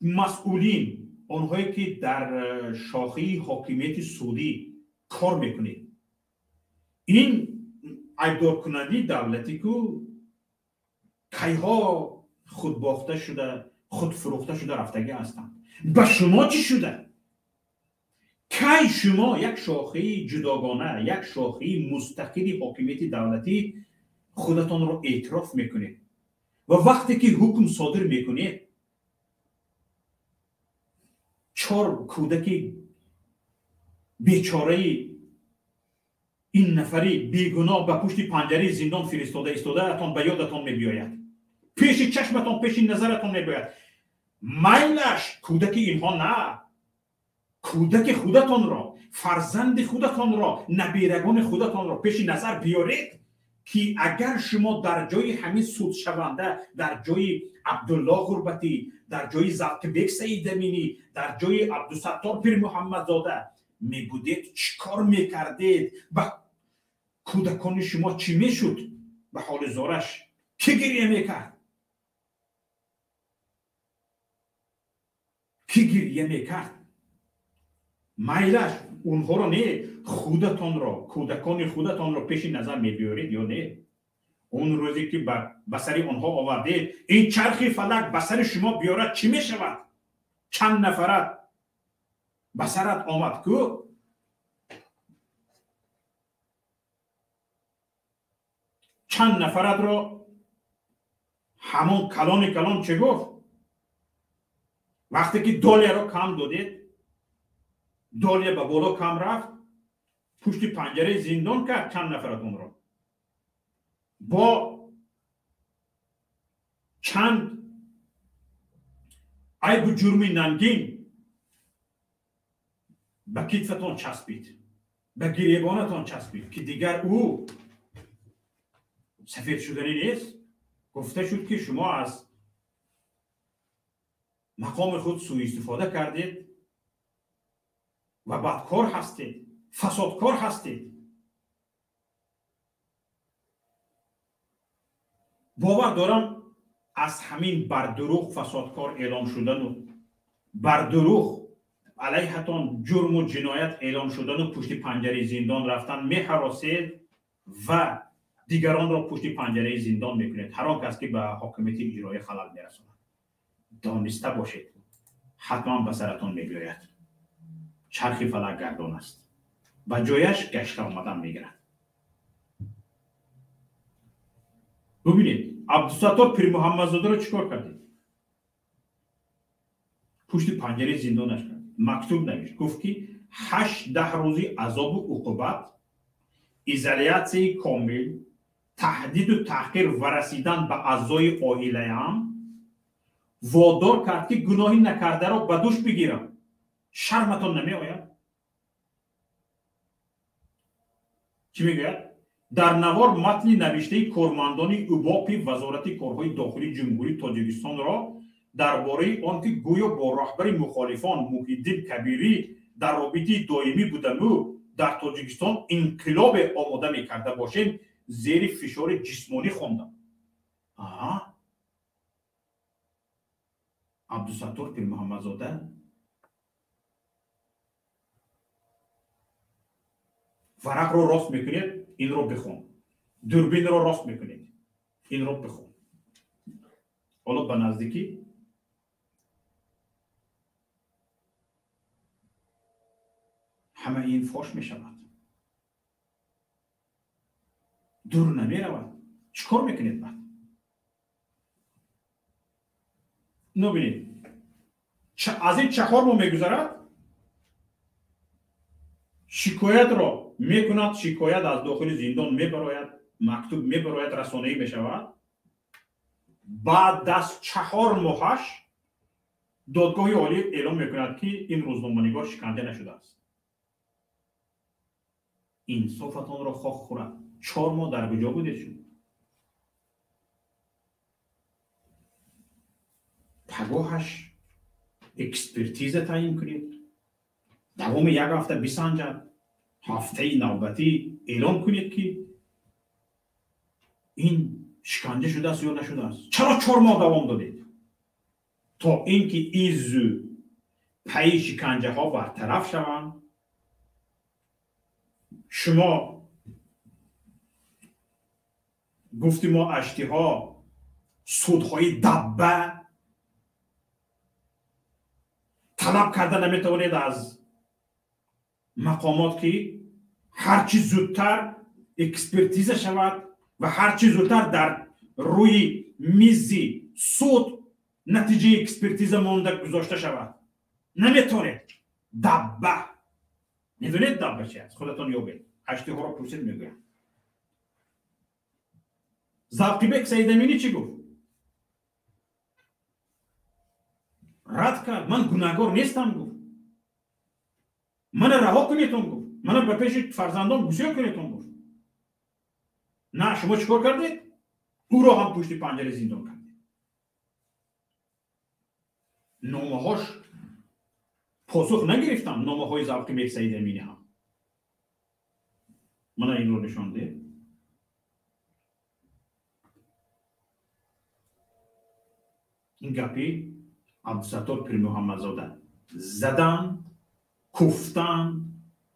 مسئولین، آنهایی که در شاخه حاکمیت سعودی کار میکنید، این ایبدار کنندی دولتی که کیها خود باخته شده خود فروخته شده رفتگی هستند. به شما چی شده؟ کی شما یک شاخه جداگانه یک شاخه مستقلی حاکمیت دولتی خودتان رو اعتراف میکنید و وقتی که حکم صادر میکنید 4 کودک بیچاره این نفری بیگناه به پشت پنجره زندان فرستاده ایستاده اتان به یادتان میبیاید، پیش چشمتان پیش نظرتان میبیاید. میلش کودک اینها نه، کودک خودتان را فرزند خودتان را نبیرگان خودتان را پیش نظر بیارید که اگر شما در جای همین سود شونده در جای عبدالله غربتی در جای زبطبک سید امینی در جای عبدالستار پیر محمد زاده می بودید چی کار میکردید؟ به کودکان شما چی میشد؟ به حال زارش کی گریه میکرد؟ کی گریه میکرد؟ میلش اونها را نه، خودتان را کودکان خودتان را پیش نظر میبیارید یا نه؟ اون روزی که به سر آنها آوردید این چرخی فلک به سر شما بیارد چی میشود؟ چند نفرت به سرت آمد کو؟ چند نفرت را همون کلان چه گفت؟ وقتی که دالیه را کم دادید دالیه به بالا کم رفت پشت پنجره زندان کرد چند نفرتون را با چند عیب جرم ننگین به کتفتان چسبید به گریبانتان چسبید که دیگر او سفید شدنی نیست. گفته شد که شما از مقام خود سوء استفاده کردید و بدکار هستید، فسادکار هستید. باور دارم از همین بردروغ فسادکار اعلام شدن و بردروغ علیهتان جرم و جنایت اعلام شدن و پشت پنجره زندان رفتن می‌هراسید و دیگران را پشت پنجره زندان میکنید. هر آن کس که به حاکمیت اجرایی خلل میرساند دانسته باشید حتما به سرتان میبیاید. چرخ فلک گردان است، به جایش گشته آمدن میگیرد. ببینید عبدالستار پیر محمد زاده را چیکار کردید؟ پشت پنجره زندانش کرد، مکتوب نوشت، گفت که 8-10 روزی عذاب و عقوبت، ایزولیاسیون کامل، تهدید و تحقیر و رسیدن به اعضای عائله ام وادار کرد که گناهی نکرده را به دوش بگیرم. شرمتان نمی آید؟ چی میگوید؟ در نوار متن نوشته کارمندان اوباپی وزارت کارهای داخلی جمهوری تاجیکستان را درباره آنکه گویا با رهبر مخالفان محیدین کبیری در رابطه دائمی بودند و در تاجیکستان انقلاب آماده میکرده باشند زیر فشار جسمانی خواندم. عبدالستار پیر محمد زاده ورق رو راست میکنید، این رو بخون. دوربین رو راست میکنید، این رو بخون. حالا به نزدیکی همه این فاش میشود، دور نمیرود. چیکار میکنید بعد؟ نبینید از این چهار ماه میگذرد، شکایت را میکند، شکایت از داخل زندان میبراید، مکتوب میبراید، رسانه‌ای میشود. بعد از 4 ماهش دادگاه عالی اعلام میکند که این روزنامه‌نگار شکنجه نشده است. انصافتان را خاک خورد. 4 ماه در کجا بودید شد؟ پگاهش اکسپرتیز تعیین کنید، دوام 1 هفته بسنجد، هفته نوبتی اعلام کنید که این شکنجه شده است یا نشده است. چرا 4 ماه دوام دادید؟ تا اینکه این زو پی شکنجه ها برطرف شوند. شما گفتیم ما اشتی ها سودهای دبه طلب کرده نمیتوانید از مقامات که هرچی زودتر اکسپرتیزه شود و هرچی زودتر در روی میزی سود نتیجه اکسپرتیزه مانده گذاشته شود. نمیتونید. دبه. میدونید دبه چی است؟ خودتون یابید. اشتی ها را پرسید میگویم. زاقیبک سید امینی چی گفت؟ رد کرد. من گناهکار نیستم گفت. من رها کنیتون گفت. من به پیش فرزندان گوسیه کنیتون گفت. نه شما چیکار کردید؟ او را هم پشت پنجره زندان کردید. نامه هاش پاسخ نگرفتم. نامه های زاقیبک سید امینی هم. من این رو نشان ده. این گپی عبدالستار پیر محمدزاده زدن، کفتن،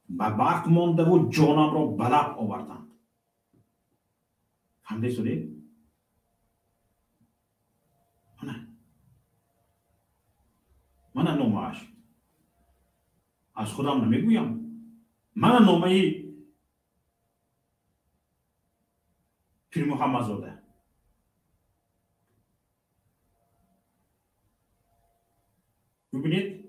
به برق مانده و جانم را به لب آوردند. فهمیده شدید؟ من نامه‌اش از خودم نمیگویم. من نامه پیر محمدزاده ببینید.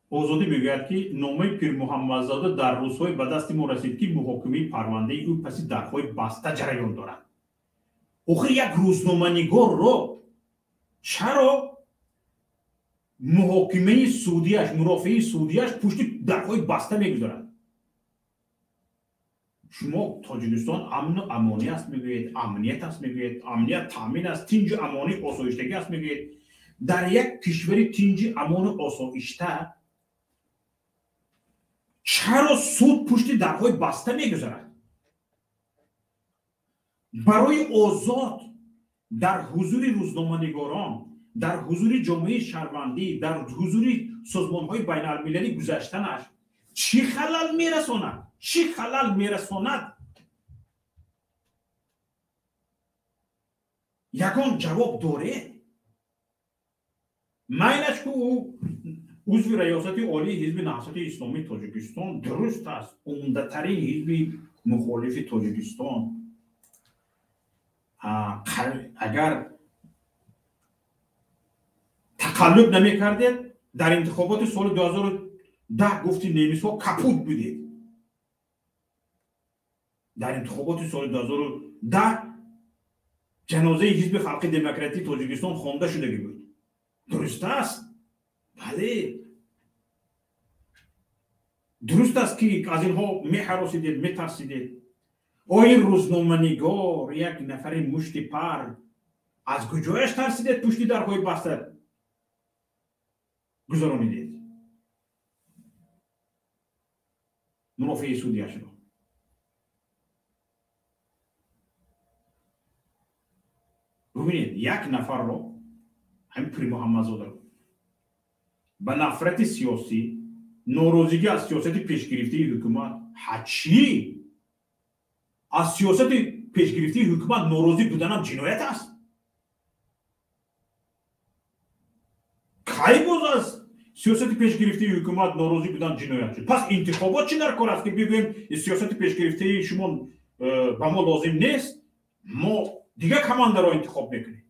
آزادی میگوید که نامه پیر محمدزاده در روزهای به دست ما رسید که محاکمه پرونده او پس درهای بسته جریان دارد. آخر یک روزنامه‌نگار را چرا محاکمه سودیش، مرافعه سودیش پشت درهای بسته میگذارد؟ شما تاجیکستان امن و امانی است میگویید، امنیت است میگویید، امنیت تامین است، تینج امانی آسایشتگی است میگویید. در یک کشور تینج امان و آسایشته چرا سود پشت درهای بسته میگذارد؟ برای آزاد در حضور روزنامه‌نگاران، در حضور جامعه شهروندی، در حضور سازمان‌های بین‌المللی گذشتنش چی خلل میرساند؟ چی خلل میرساند؟ یگان جواب داره. معنیش که او عضو ریاست عالی حزب نهضت اسلامی تاجیکستان درست است. عمده‌ترین حزب مخالف تاجیکستان. اگر تقلب نمی کردید در انتخابات سال 2010 گفتی نیمیس‌ها کپوت بودید. در انتخابات سال 2010 جنازه حزب خلق دموکراتی تاجیکستان خوانده شده بود. درست است؟ بله. درست است که از اینها می‌هراسیدید، می‌ترسیدید. آیا روزنامه‌نگار یک نفر مشت پر از کجایش ترسیدید پشت درهای بسته گذرانیدید؟ مرافع سودیش را ببینید. یک نفر را همین پیر محمدزاده را به نفرت سیاسی، ناراضگی از سیاست پیشگرفته حکومت، حچی از سیاست پیشگرفته حکومت ناراضی بودن هم جنایت است. کی باز از سیاست پیشگرفته حکومت ناراضی بودن جنایت شد؟ پس انتخابات چی در کار است که بگوییم سیاست پیشگرفته شما به ما لازم نیست، ما دیگه کمانده را انتخاب میکنیم؟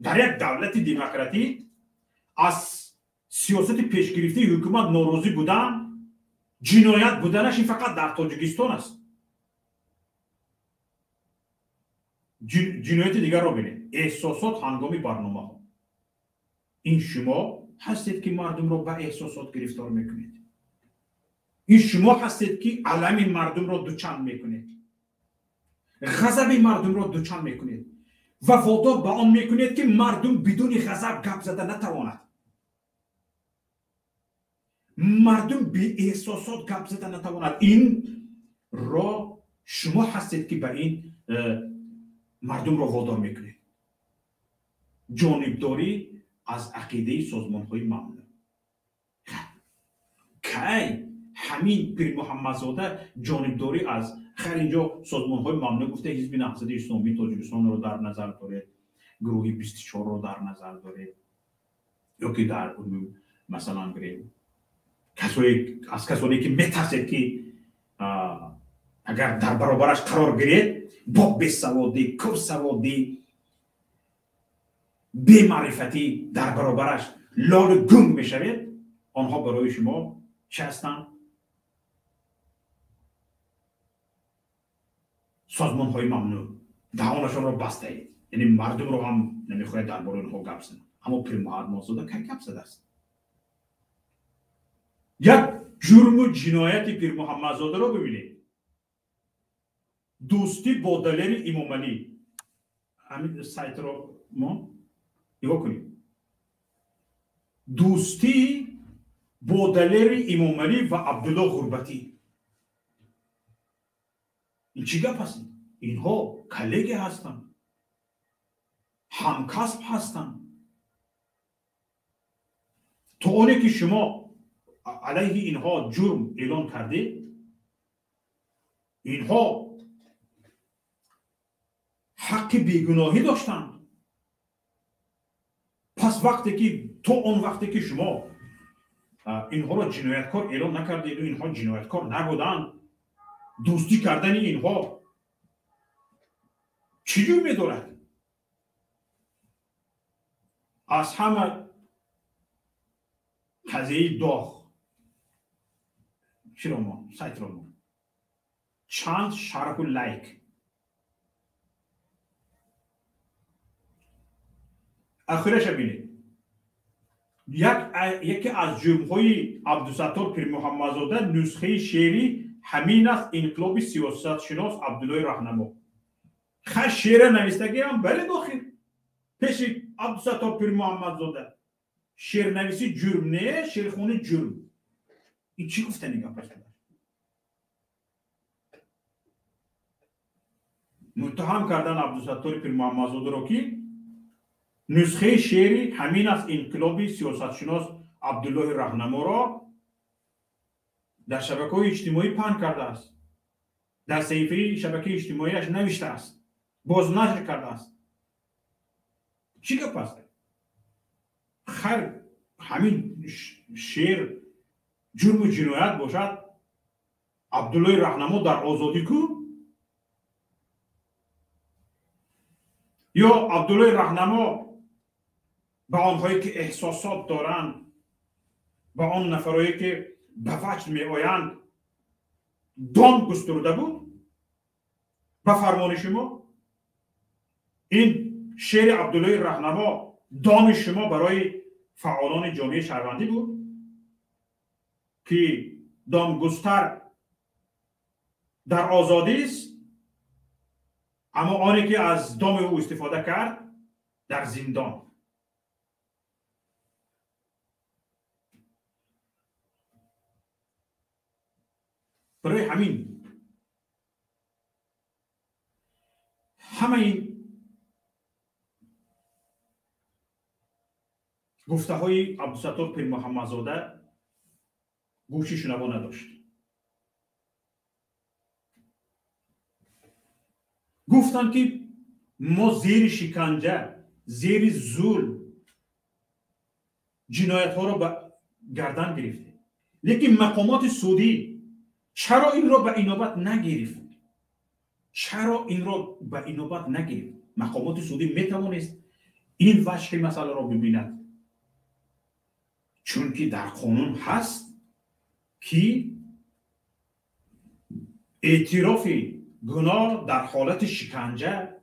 در یک دولت دموکراتی از سیاست پیشگرفته حکومت ناراضی بودن جنایت بودنش این فقط در تاجیکستان است. جنایت دیگر را ببینید. احساسات هنگام برنامه ها. این شما هستید که مردم را به احساسات گرفتار میکنید. این شما هستید که علم مردم را دوچند میکنید، غضب مردم را دوچند میکنید و وادار به آن میکنید که مردم بدون غضب گپ زده نتواند. مردم بی احساسات گپ زده نتواند. این را شما هستید که به این مردم را وادار میکنید. جانبداری از عقیده سازمان های ممنوع. کی همین پیر محمدزاده جانبداری از خیر اینجا سازمان های ممنوع گفته حزب نهضت اسلامی تاجیکستان رو در نظر داره، گروه 24 رو در نظر داره، یا که در مثلا بریم از کسانی که میترسید که اگر در برابرش قرار گیرید با بیسوادی، کورسوادی، بی معرفتی در برابرش لال گنگ میشوید، آنها برای شما چه هستند؟ سازمان های ممنوع. دهانشان را بسته اید، یعنی مردم رو هم نمیخواید درباره اونها گپ زنید. اما پیر محمدزاده کی گپ زده است؟ یک جرم و جنایت پیر محمدزاده رو ببینید. دوستی با دلیر امام علی، همین سایت رو ما نگاه کنیم. دوستی با دلیر امام علی و عبدالله غربتی، این چی گپ است؟ اینها کلیگ هستند، همکسب هستند. تا اونی که شما علیه اینها جرم اعلان کردید، اینها حق بیگناهی داشتند. پس وقتی که تو اون وقتی که شما اینها را جنایتکار اعلان نکردید و اینها جنایتکار نبودند، دوستی کردن اینها چجور می‌دارد؟ از همه قضیه داغ چرا ما سایت را ما چند شرح و لایک آخرش بینید. یکی از جرم‌های عبدالستار پیر محمدزاده نسخه شعری همین است انقلاب سیاست شناس عبدالله راهنما. خیر شعر نوشتگی هم بله داخل پیش عبدالستار پیر محمدزاده. شعر نویسی جرم نه، شعرخوانی جرم. این چی گفته نگاه پس متهم کردن عبدالستار پیر محمدزاده را که نسخه شعری همین است انقلاب سیاست شناس عبدالله راهنما را در شبکه‌های اجتماعی پهن کرده است، در صحیفه شبکه اجتماعیش نوشته است، بازنشر کرده است. چی گپ است؟ خیر همین شعر جرم و جنایت باشد، عبدالله راهنما در آزادی کو؟ یا عبدالله راهنما به آنهایی که احساسات دارند، به آن نفرهایی که به وجد می آیند دام گسترده بود؟ به فرمان شما این شعر عبدالله راهنما دام شما برای فعالان جامعه شهروندی بود که دامگستر در آزادی است، اما آنی که از دام او استفاده کرد در زندان. برای همین همه این گفته های عبدالستار پیر محمدزاده گوشی شنوا نداشت. گفتند که ما زیر شکنجه، زیر ظلم جنایت ها را به گردن گرفتیم، لیکن مقامات سعودی چرا این را به اینابت نگرفت؟ چرا این را به اینابت نگرفت؟ مقامات سعودی میتوانست این وجه مسئله را ببیند، چون که در قانون هست که اعتراف گناه در حالت شکنجه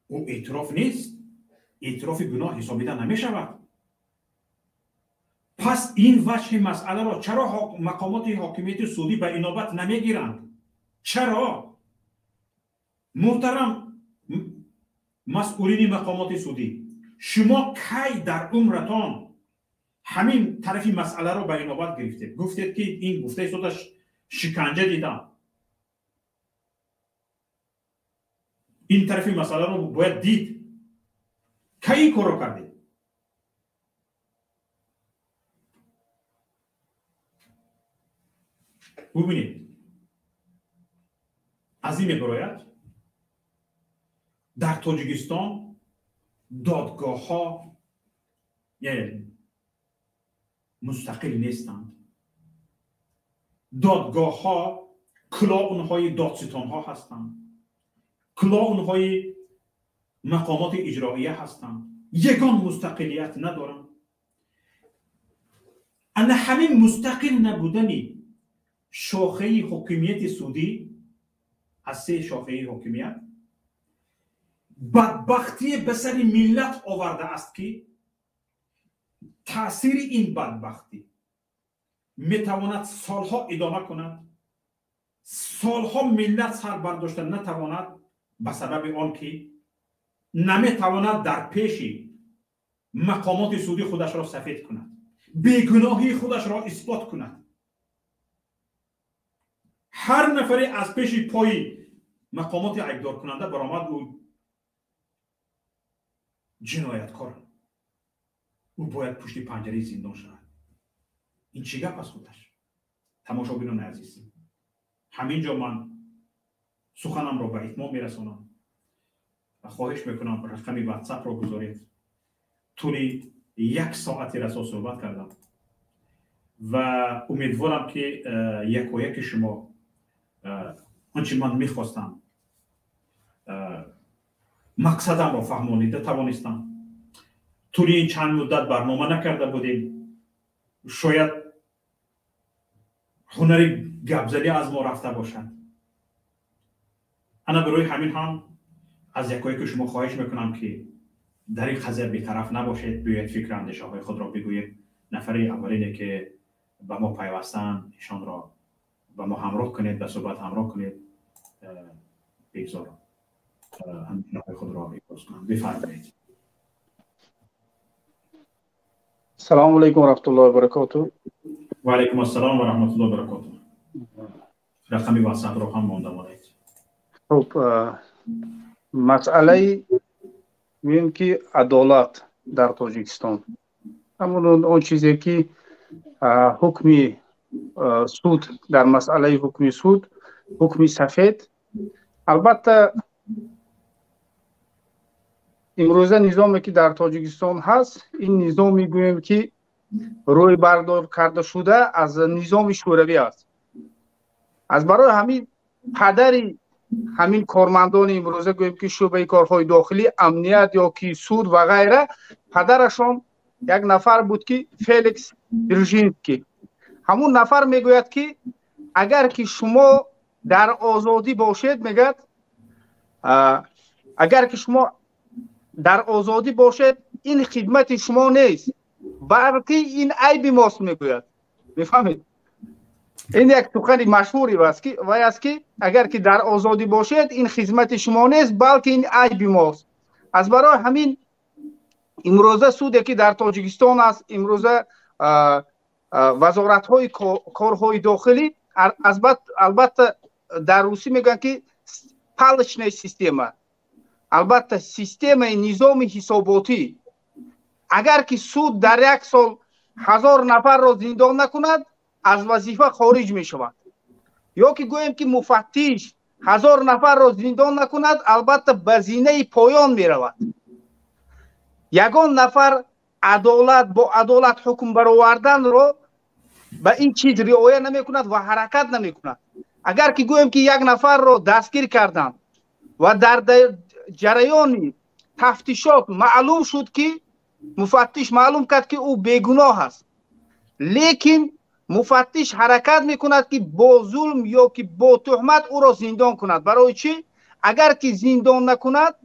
او اعتراف نیست، اعتراف گناه حسابیده نمی شود. پس این وجه مسئله را چرا مقامات حاکمیت سعودی به اینابت نمی گیرند؟ چرا؟ محترم مسئولین مقامات سعودی، شما کی در عمرتان همین طرفی مسئله را به اینابت گرفتید؟ گفتید که این گفته صدش شکنجه دیدم، این طرفی مسئله را باید دید. کی این کار را کردید؟ ببینید از این میبراید در تاجیکستان دادگاه ها یعنی مستقل نیستند. دادگاه ها کلان های دادستان ها هستند، کلان های مقامات اجراییه هستند، یگان مستقلیت ندارند. انا همین مستقل نبودنی شاخه حکومت سعودی از سه شاخه حکومت بدبختی به سر ملت آورده است که تاثیر این بدبختی میتواند سالها ادامه کند، سالها ملت سر برداشته نتواند به سبب آن که نمیتواند در پیش مقامات سعودی خودش را سفید کند، بیگناهی خودش را اثبات کند. هر نفری از پیش پای مقامات اقدار کننده برآمد او جنایتکار، او باید پشت پنجره زندان شود. این چی گپ است خودش؟ تماشا بینان عزیزی، همینجا من سخنم را به اتمام میرسانم و خواهش میکنم رقم واتساپ را گذارید. طولی 1 ساعتی رسا صحبت کردم و امیدوارم که یک و یک شما آنچه من میخواستم مقصدم را فهمانیده توانستم. طولی این چند مدت برنامه نکرده بودیم، شاید هنری گپزنی از ما رفته باشد. انا برای همین هم از یکایی که شما خواهش میکنم که در این قضیه بی‌طرف نباشید، بیاید فکر اندیشه های خود را بگویید. نفر اولینه که به ما پیوستن ایشان را به ما همراه کنید، به صحبت همراه کنید. بگذارم اندیشه های خود را ابراز کنم. بفرمایید. السلام علیکم و رحمت الله و برکاته. و علیکم السلام و رحمت الله و برکاته. رقمی واتساپ رو هم مانده مانید. خب مسئله میگیم که عدالت در تاجیکستان، همون اون چیزی که حکمی سود در مسئله حکمی سود، حکمی سفید. البته امروزه نظامی که در تاجیکستان هست، این نظام میگوییم که روی بردار کرده شده از نظام شوروی است. از برای همین پدری همین کارمندان امروزه گوییم که شعبه کارهای داخلی، امنیت یا که سود و غیره، پدرشان یک نفر بود که فلیکس برژینسکی. همون نفر میگوید که اگر که شما در آزادی باشید، میگد اگر که شما در آزادی باشید این خدمت شما نیست بلکه این عیب ماست. میگوید، میفهمید؟ این یک سخن مشهوری است که اگر که در آزادی باشید این خدمت شما نیست بلکه این عیب ماست. از برای همین امروزه سودی که در تاجیکستان است، امروزه وزارت های کارهای داخلی، البته در روسی میگن که پالچنی سیستم، البته سیستم نظام حساباتی، اگر که سود در یک سال 1000 نفر را زندان نکند از وظیفه خارج می شود. یا که گوییم که مفتش 1000 نفر را زندان نکند، البته به زینه پایان می رود. یگان نفر عدالت با عدالت حکم برآوردن را به این چیز رعایت نمی کند و حرکت نمی کند. اگر که گوییم که یک نفر را دستگیر کردند و در جریان تفتیشات معلوم شد که مفتش معلوم کرد که او بیگناه است، لیکن مفتش حرکت میکند که با ظلم یا که با تهمت او را زندان کند. برای چی؟ اگر که زندان نکند،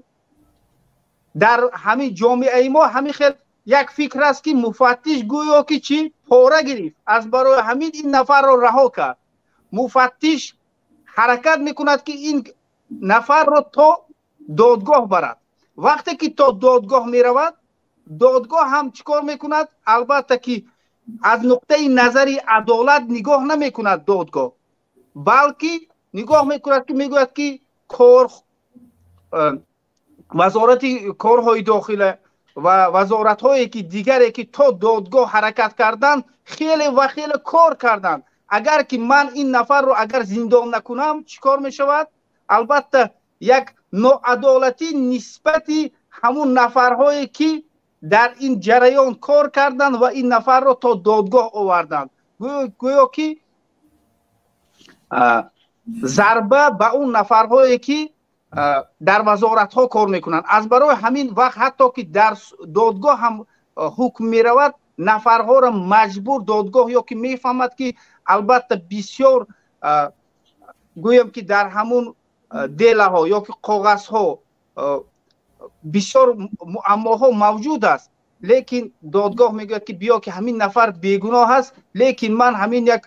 در همین جامعه ما همین خیلی یک فکر است که مفتش گویا که چی پاره گرفت، از برای همین این نفر را رها کرد. مفتش حرکت میکند که این نفر را تا دادگاه برد. وقتی که تا دادگاه میرود، دادگاه هم چیکار میکند؟ البته که از نقطه نظری عدالت نگاه نمی کند دادگاه، بلکه نگاه میکند که میگوید که وزارت کارهای داخلی و وزارت هایی که دیگری که تا دادگاه حرکت کردند خیلی و خیلی کار کردند. اگر که من این نفر رو اگر زندان نکنم چیکار میشود؟ البته یک ناعدالتی نسبتی همون نفرهایی که در این جریان کار کردند و این نفر رو تا دادگاه آوردند. گویا که ضربه به اون نفرهایی که در وزارت ها کار میکنند. از برای همین وقت حتی که در دادگاه هم حکم میرود نفرها را مجبور دادگاه یا که میفهمد که البته بسیار گویم که در همون دله ها یا که کاغذ ها بسیار معماها موجود است، لیکن دادگاه میگه که بیا که همین نفر بیگناه است، لیکن من همین یک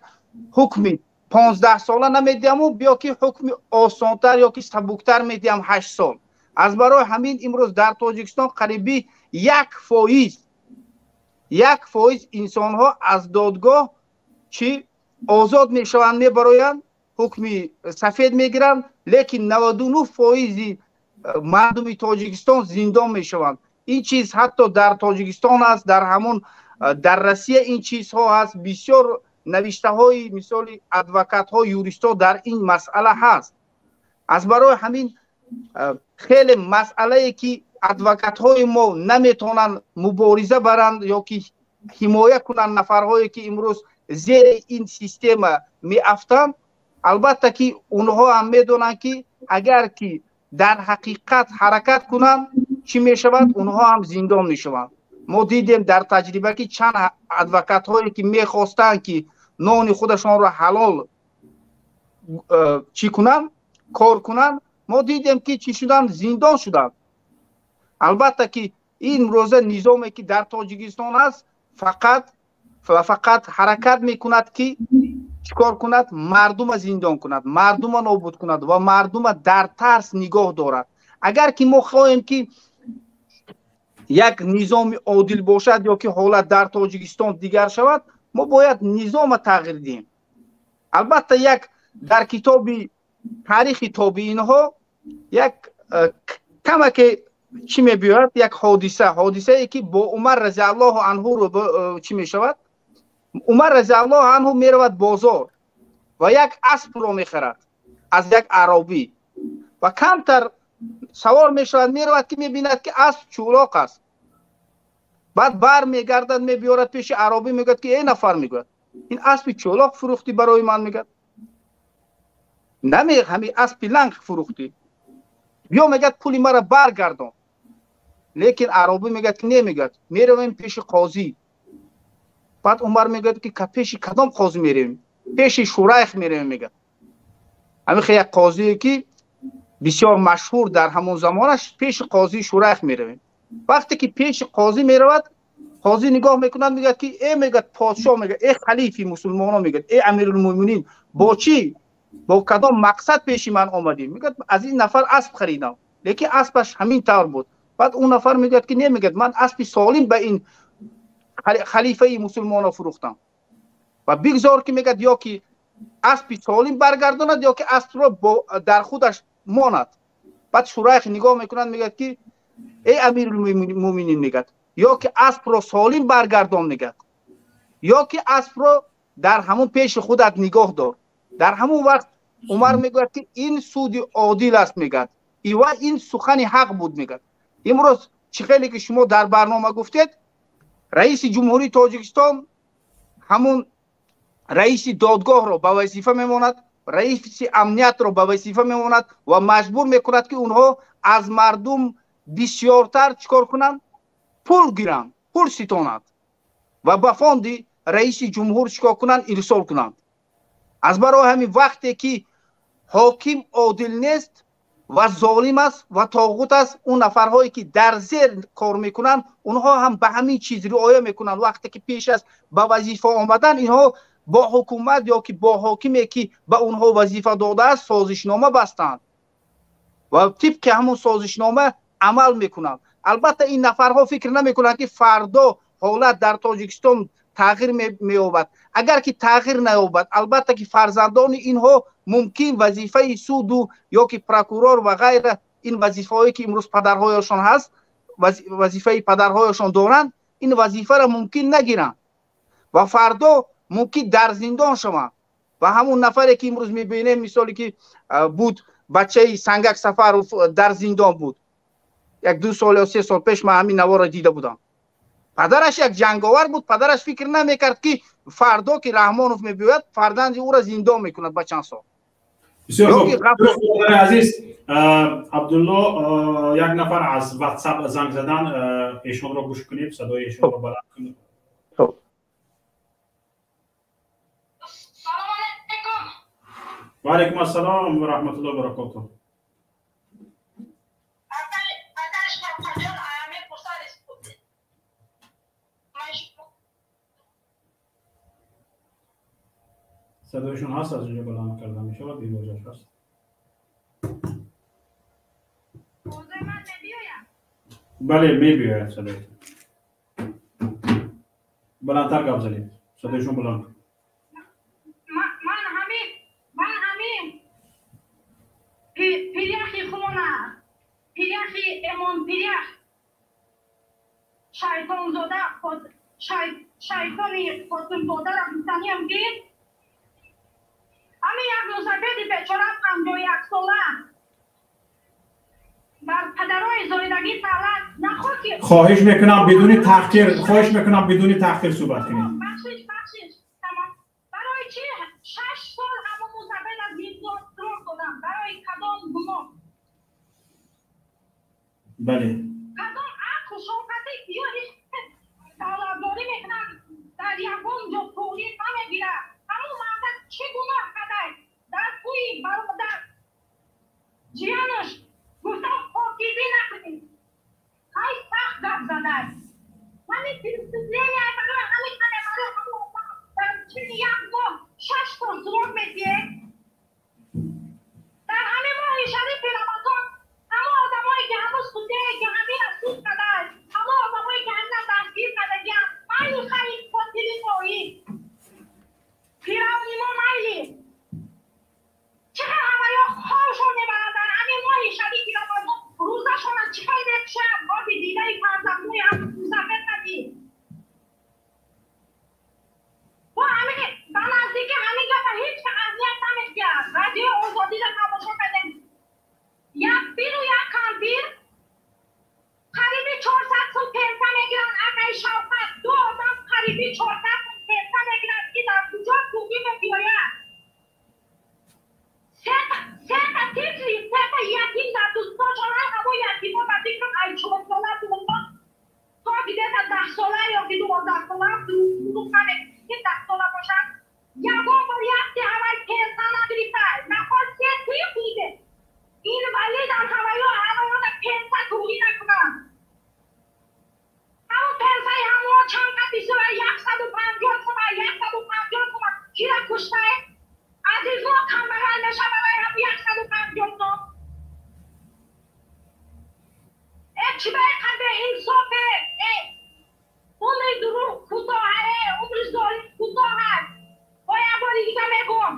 حکم 15 ساله نمیدیم و بیا که حکم آسانتر یا که سبکتر میدیم 8 سال. از برای همین امروز در تاجیکستان قریبی 1% انسان ها از دادگاه چی آزاد میشوند میبرویند، حکم سفید میگیرند، لیکن 99% مردم تاجیکستان زندان میشوند. این چیز حتی در تاجیکستان است، در همون در روسیه این چیزها هست. بسیار نوشته های مثال ادوکات ها یوریست ها در این مسئله هست. از برای همین خیلی مسئله ای که ادوکات های ما نمیتونن مبارزه برند یا که حمایه کنند نفرهایی که امروز زیر این سیستم می افتند، البته که اونها هم میدونن که اگر که در حقیقت حرکت کنند چی می شود؟ اونها هم زندان می شوند. ما دیدیم در تجربه که چند ادوکات هایی که می خواستند که نان خودشان را حلال چی کنند کار کنند، ما دیدیم که چی شدن؟ زندان شدند. البته که این روزه نظامی که در تاجیکستان است فقط حرکت میکند که چیکار کند؟ مردم زندان کند، مردم نابود کند و مردم در ترس نگاه دارد. اگر که ما خواهیم که یک نظام عادل باشد یا که حالت در تاجیکستان دیگر شود، ما باید نظام تغییر دهیم. البته یک در کتاب تاریخ تابعین ها یک کمک چی میبیاد؟ یک حادثه ای که با عمر رضی الله عنه رو چی میشود؟ عمر رضی الله عنه میرود بازار و یک اسب رو میخرد از یک عربی و کمتر سوار میشود، میرود که میبیند که اسب چولاق است. بعد بر میگردد میبیارد پیش عربی، میگه که ای نفر، میگه این اسب چولاق فروختی برای من؟ میگه نمی همین اسب لنگ فروختی، بیا میگه پولی مرا برگردان. لیکن عربی میگه که نمیگه میرویم پیش قاضی. بعد عمر میگه که پیش کدام قاضی میرویم؟ پیش شوریخ میرویم. میگه همین یک قاضی که بسیار مشهور در همون زمانش، پیش قاضی شوریخ میرویم. وقتی که پیش قاضی میرود، قاضی نگاه میکند، میگه که ای میگه پادشاه، میگه ای خلیفه مسلمانان، میگه ای امیرالمومنین، با چی با کدام مقصد پیش من آمدی؟ میگه از این نفر اسب خریدم، لیکن اسبش همین طور بود. بعد اون نفر میگه که نمیگه من اسب سالم به این خلیفه مسلمانان فروختم و بگذار که میگه یا که اسب سالم برگرداند یا که اسب رو در خودش ماند. بعد شوریخ نگاه میکنند، میگه که ای امیرالمومنین، میگه یا که اسب رو سالم برگردان، میگه یا که اسب رو در همون پیش خودت نگاه دار. در همون وقت عمر میگه که این سود عادل است، میگه و این سخن حق بود. میگه امروز چه خیلی که شما در برنامه گفتید، رئیس جمهوری تاجیکستان همون رئیس دادگاه رو به وظیفه میماند، رئیس امنیت رو به وظیفه میماند و مجبور میکند که اونها از مردم بسیارتر چیکار کنند؟ پول گیرند، پول ستانند و به فاند رئیس جمهور چیکار کنند؟ ارسال کنند. از برای همین وقتی که حاکم عادل نیست و ظالم است و طاغوت است، اون نفرهایی که در زیر کار میکنن اونها هم به همین چیز رعایت میکنن. وقتی که پیش از به وظیفه آمدن اینها با حکومت یا که با حاکمی که به اونها وظیفه داده است سازشنامه بستند و طبق همون سازشنامه عمل میکنند. البته این نفرها فکر نمیکنند که فردا حالت در تاجیکستان تغییر مییابد. اگر که تغییر نیابد، البته که فرزندان اینها ممکن وظیفه سود و یا که پروکورور و غیره، این وظیفه هایی که امروز پدرهایشان هست، وظیفه پدرهایشان دارند، این وظیفه را ممکن نگیرند و فردا ممکن در زندان شوند. و همون نفری که امروز میبینیم مثالی که بود بچه سنگک سفر در زندان بود، 1-2 سال یا 3 سال پیش من همین نوار را دیده بودم. پدرش یک جنگاور بود، پدرش فکر نمیکرد که فردا که رحمانوف میبیاید فرزند او را زندان میکند با چند سال. بسیار خوب عزیز. عبدالله یک نفر از واتساپ زنگ زدن، ایشون را گوش کنید، صدای ایشون را بلند کنید. و علیکم السلام و رحمت الله و برکاته. صدایشون هست از اینجا بلند کردم میشه و بیروزش هست. بله میبیاید صدای بلندتر گپ زنید، صدایشون بلند. من همین پیریخی خونه پیریخی امام پیریخ شیطان زاده شیطانی خودم زاده را میتنیم گیر همین یک نوزبید بیچاره 51 ساله بر پدرای زایدگی تولد نخواد که خواهش میکنم بدون تاخیر صحبت کنید. بخشش تمام. برای چی 6 سال همون موزبید از زندان دور دادم؟ برای کدام گناه؟ بله کدام عقل شوکتی بیاری دولتداری میکنن در یکم جا پولی نمیگیره. همون مرد چه گناه کرده در کوی برادر جیانش گفتم پاکیزی نکنید. خیلی سخت گپ زده. من این پرسپلیه برای همین کنه برای همون در چین یک ماه 6 تا زور میدیه. در همین ماه شریف رمضان همه آدمایی که هنوز خونده که همین را سود کرده همه آدمایی که همین را دستگیر کرده خیلی پاکیزی تویی پیرانی ما مایلی چقدر همه یا خوشون نبردن همین ماهی شریفی رمضان روزشون از چقدر بکشن بابی دیده ای فرزندوی هم روزفت ندید و همین به نزدیک همین گفت هیچ که اذیت نمی‌کرد. رادیو آزادی را تماشا کردیم یک پیر و یک کمپیر قریبی 400 سال پنسه میگیرن. اگه شوکت 2 آدم قریبی 400 سال پنسه میگیرن که در کجا توگی می‌بیاید. 3 تا تیتری 3 تا یتیم در دوستاشون همه یتیم ها بدید که ای 4 ساله دونها تا دیده تا 10 ساله یا که 12 ساله دونو کنه که 10 ساله باشن یکم بر یکتی همه پنسه نگریفته نخواد 3 تیف دیده این ولی در همه ها در پنسه توگی نکنن. همون پنسه همه ها چند قدی سوه 150 سوه 150 سوه کی را کشته عزیز ما کمبران نشه برای هم 150 تا چی باید به انصافه عمر دروغ کوتاهه عمر ظالم کوتاهه. باید باری دیگه میگم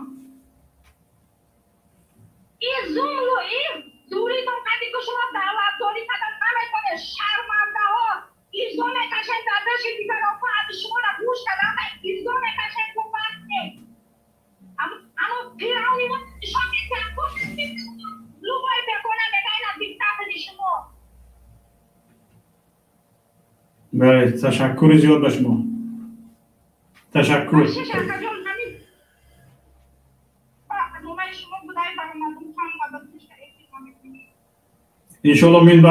این ظلم و این دوری تو قدی که شما دولتداری کردن نمیکنه. شرمنده ها ایزا میکشن در دش دیگر آفا از شما را گوش کردن ایزا میکشن تو بسته اما پیرانی ما شما میکنه لوبای بکنه بگین از دیکتاتوری شما. بله تشکر زیاد به شما. تشکر. انشالله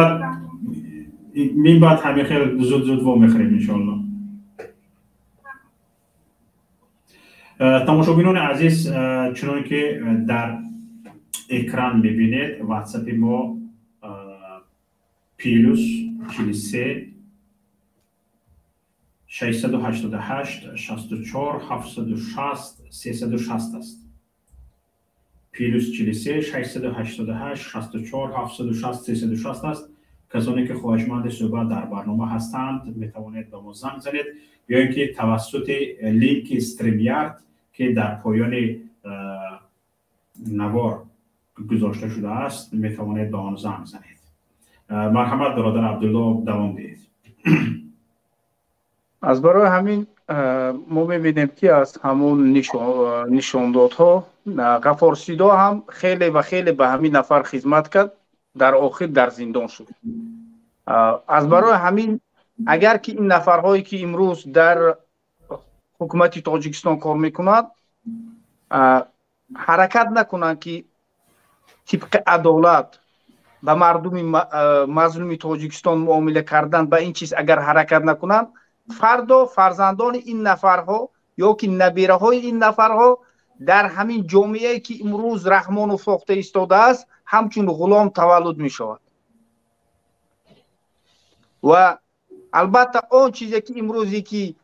من بعد همه خیلی زود و میخریم انشالله. تماشاگران عزیز چنان که در اکران میبینید واتساپ ما پیلوس 43 688 64 760 360 است. پیلوس 43 688 64 760 360 است. کسانی که خواهشمند صحبت در برنامه هستند میتوانید به ما زنگ زنید یا اینکه توسط لینک استریمیارد که در پایان نوار گذاشته شده است میتوانید به آن زنگ زنید. مرحمت برادر عبدالله دوام دهید. از برای همین ما می‌بینیم که از همون نشاندادها غفارسیدا هم خیلی و خیلی به همین نفر خدمت کرد، در آخر در زندان شد. از برای همین اگر که این نفرهایی که امروز در حکومت تاجیکستان کار میکنند حرکت نکنند که طبق عدالت به مردم مظلوم تاجیکستان معامله کردن، به این چیز اگر حرکت نکنند، فردا فرزندان این نفرها یا که نبیره های این نفرها در همین جامعه که امروز رحمان ساخته ایستاده است همچون غلام تولد می شود. و البته آن چیزی که امروزی که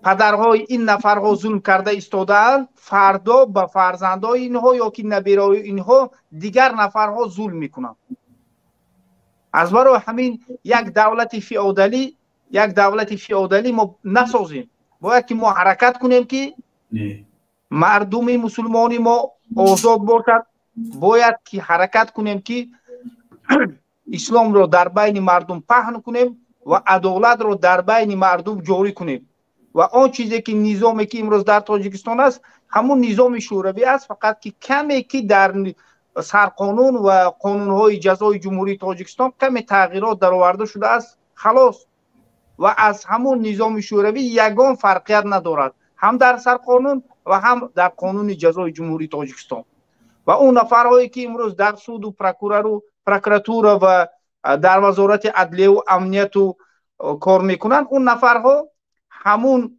پدرهای این نفرها ظلم کرده ایستاده‌اند، فردا به فرزندای اینها یا که نبیرهای اینها دیگر نفرها ظلم میکنند. از برای همین یک دولت فئودالی ما نسازیم. باید که ما حرکت کنیم که مردم مسلمانی ما آزاد باشد. باید که حرکت کنیم که اسلام را در بین مردم پهن کنیم و عدالت را در بین مردم جاری کنیم. و آن چیزی که نظامی که امروز در تاجیکستان است همون نظام شوروی است، فقط که کمی که در سرقانون و قانون‌های جزای جمهوری تاجیکستان کمی تغییرات در آورده شده است، خلاص. و از همون نظام شوروی یگان فرقیت ندارد، هم در سرقانون و هم در قانون جزای جمهوری تاجیکستان. و اون نفرهایی که امروز در سود و پروکراتور و در وزارت عدلیه و امنیت و کار میکنن، اون نفرها همون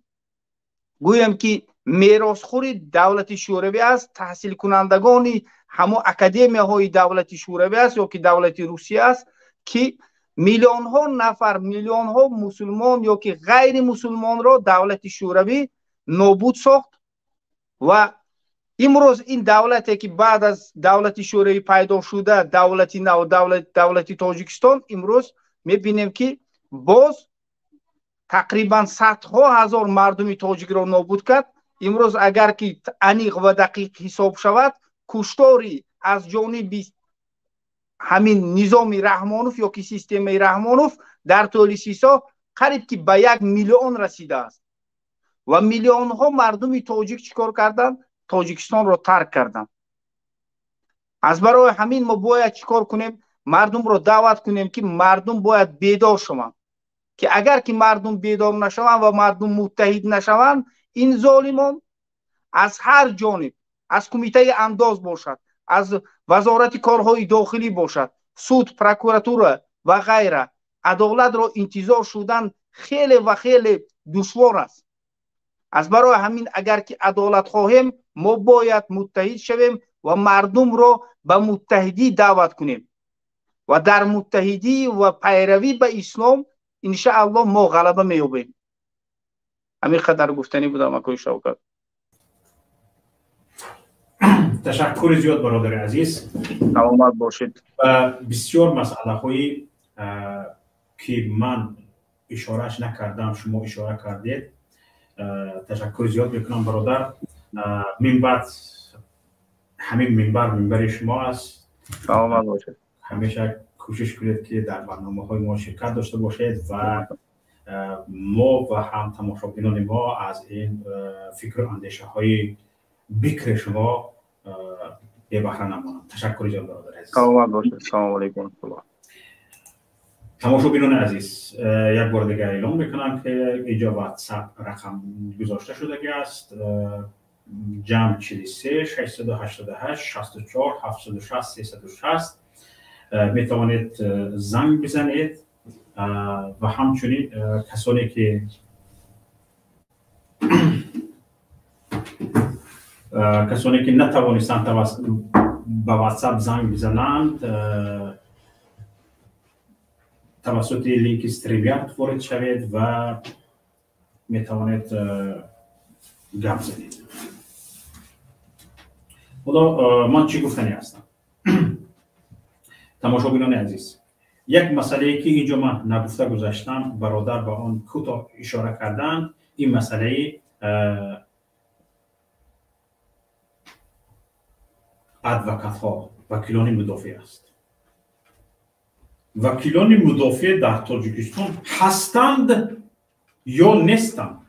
گویم که میراثخوری دولت شوروی است، تحصیل کنندگانی همون اکادمی های دولت شوروی است یا که دولت روسیه است که میلیون ها نفر، میلیون ها مسلمان یا که غیر مسلمان را دولت شوروی نابود ساخت. و امروز این دولتی که بعد از دولت شوروی پیدا شده، دولت نو، دولت تاجیکستان، امروز میبینیم که باز تقریبا صدها هزار مردم تاجیک را نابود کرد. امروز اگر که انیق و دقیق حساب شود، کشتاری از جانب همین نظام رحمانوف یا که سیستم رحمانوف در طول 30 سال قریب که به 1 میلیون رسیده است. و میلیون ها مردم تاجیک چیکار کردن؟ تاجیکستان را ترک کردن. از برای همین ما باید چیکار کنیم؟ مردم را دعوت کنیم که مردم باید بیدار شوند، که اگر که مردم بیدار نشوند و مردم متحد نشوند، این ظالمان از هر جانب، از کمیته انداز باشد، از وزارت کارهای داخلی باشد، سود، پروکراتور و غیره، عدالت را انتظار شدن خیلی و خیلی دشوار است. از برای همین اگر که عدالت خواهیم، ما باید متحد شویم و مردم را به متحدی دعوت کنیم و در متحدی و پیروی به اسلام انشاءالله ما غلبه می‌یابیم. همین قدر گفتنی بودم آقای شوکت. تشکر زیاد برادر عزیز. سلامت باشید. بسیار مسئله هایی که من اشارهش نکردم شما اشاره کردید. تشکر زیاد میکنم برادر. منبر همین منبر شما است. سلامت باشید. همیشه کوشش کنید که در برنامه های ما شرکت داشته باشید و ما و هم تماشاگران ما از این فکر و اندیشه های بکر شما به بهره نمانند. تشکر جان برادر عزیز. سلامت باشید. سلام علیکم. تماشاگران عزیز، یک بار دیگه اعلام میکنم که اینجا واتساپ رقم گذاشته شده است، جمع 43 688 64 760 360. می توانید زنگ بزنید و همچنین کسانی که نتوانستند به واتساپ زنگ بزنند، توسط لینک استریمیارد وارد شوید و می توانید گپ زنید. حالا من چی گفتنی هستم؟ تماشاگران عزیز، یک مسئله که اینجا من نگفته گذاشتم، برادر با آن کوتاه اشاره کردند، این مسئله ادوکات ها، وکیلان مدافع است. وکیلان مدافع در تاجیکستان هستند یا نیستند؟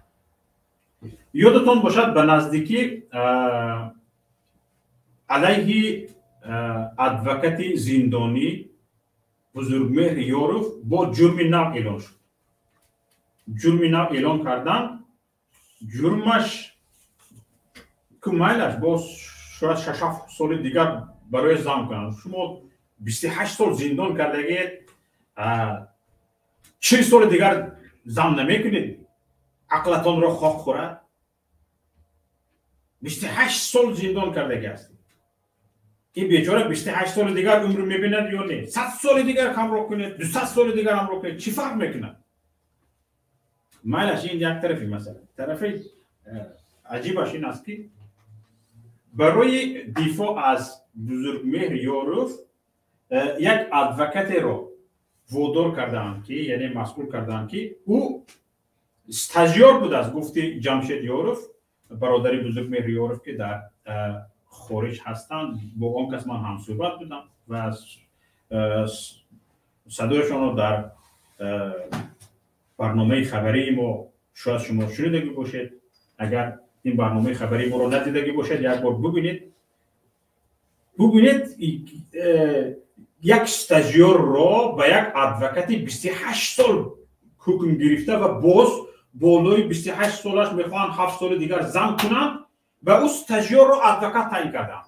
یادتون باشد به نزدیکی علیه ادوکت زندانی بزرگمهر یاروف با جرم نو اعلان شد. جرم نو اعلان کردن، جرمش که میلش با شاید 6 سال دیگر برای زم کنن. شما 28 سال زندان کردگید، 40 سال دیگر زم نمیکنید، عقلتان را خاک خورد. 28 سال زندان کردگی هستید. این بیچاره 28 سال دیگر عمر میبیند یا نه؟ 100 سال دیگر همراه کنید، 200 سال دیگر همراه کنید، چی فرق میکنه؟ میلش این یک طرفی مثلا. طرفی عجیبش این است که برای دفاع از بزرگمهر یاروف یک ادوکت را وادار کردند که یعنی مسئول کردند که او استاژیار بود از گفته جمشید یاروف، برادری بزرگمهر یاروف که در خارج هستند. با آن کس من هم صحبت بودم و صدایشان را در برنامه خبری ما شاید شما شنیده باشید. اگر این برنامه خبری ما رو ندیده باشید یک بار ببینید. یک استاژیار را به یک ادوکت 28 سال حکم گرفته و باز بالای 28 سالش میخوان 7 سال دیگر زم کنند و او استاژیار را ادوکت تعیین کردند.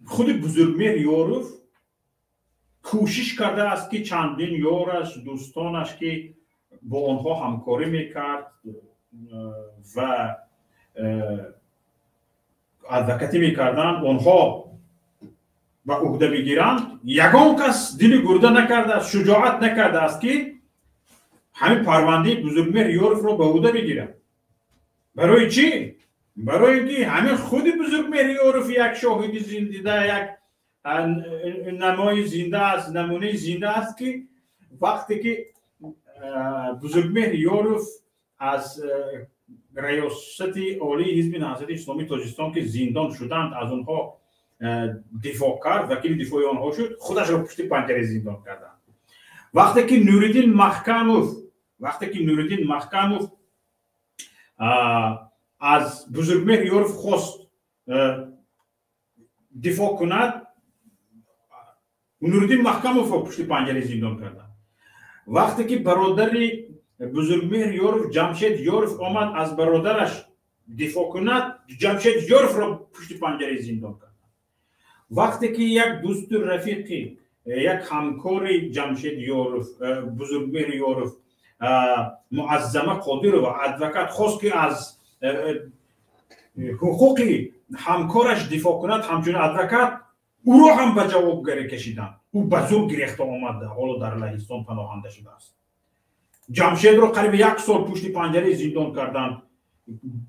خود بزرگمهر یاروف کوشش کرده است که چندین یارش، دوستانش که با آنها همکاری میکرد و ادوکتی میکردند آنها به عهده بگیرند. یگان کس دل گرده نکرده است، شجاعت نکرده است که همین پرونده بزرگمهر یاروف را به عهده بگیرند. برای چی؟ برای اینکه همین خود بزرگمهر یاروف یک شاهد زنده، یک نمای زنده است، نمونه زنده است که وقتی که بزرگمهر یاروف از ریاست عالی حزب نهضت اسلامی تاجیکستان که زندان شدند از آنها دفاع کرد، وکیل دفاع آنها شد، خودش را پشت پنجره زندان کردند. وقتی که نوردین محکموف از بزرگمهر یاروف خواست دفاع کند، نوردین محکموف را پشت پنجره زندان کردند. وقتی که برادر بزرگمهر یاروف جمشید یاروف آمد از برادرش دفاع کند، جمشید یاروف را پشت پنجره زندان کرد. وقتی که یک دوست رفیقی، یک همکار جمشید یاروف، بزرگمهر یاروف، معظمه قادر و ادوکت خواست که از حقوق همکارش دفاع کند، همچون ادوکت او را هم به جوابگری کشیدند. او به زور گریخته آمد، حالا در لهستان پناهنده شده است. جمشید را قریب 1 سال پشت پنجره زندان کردند.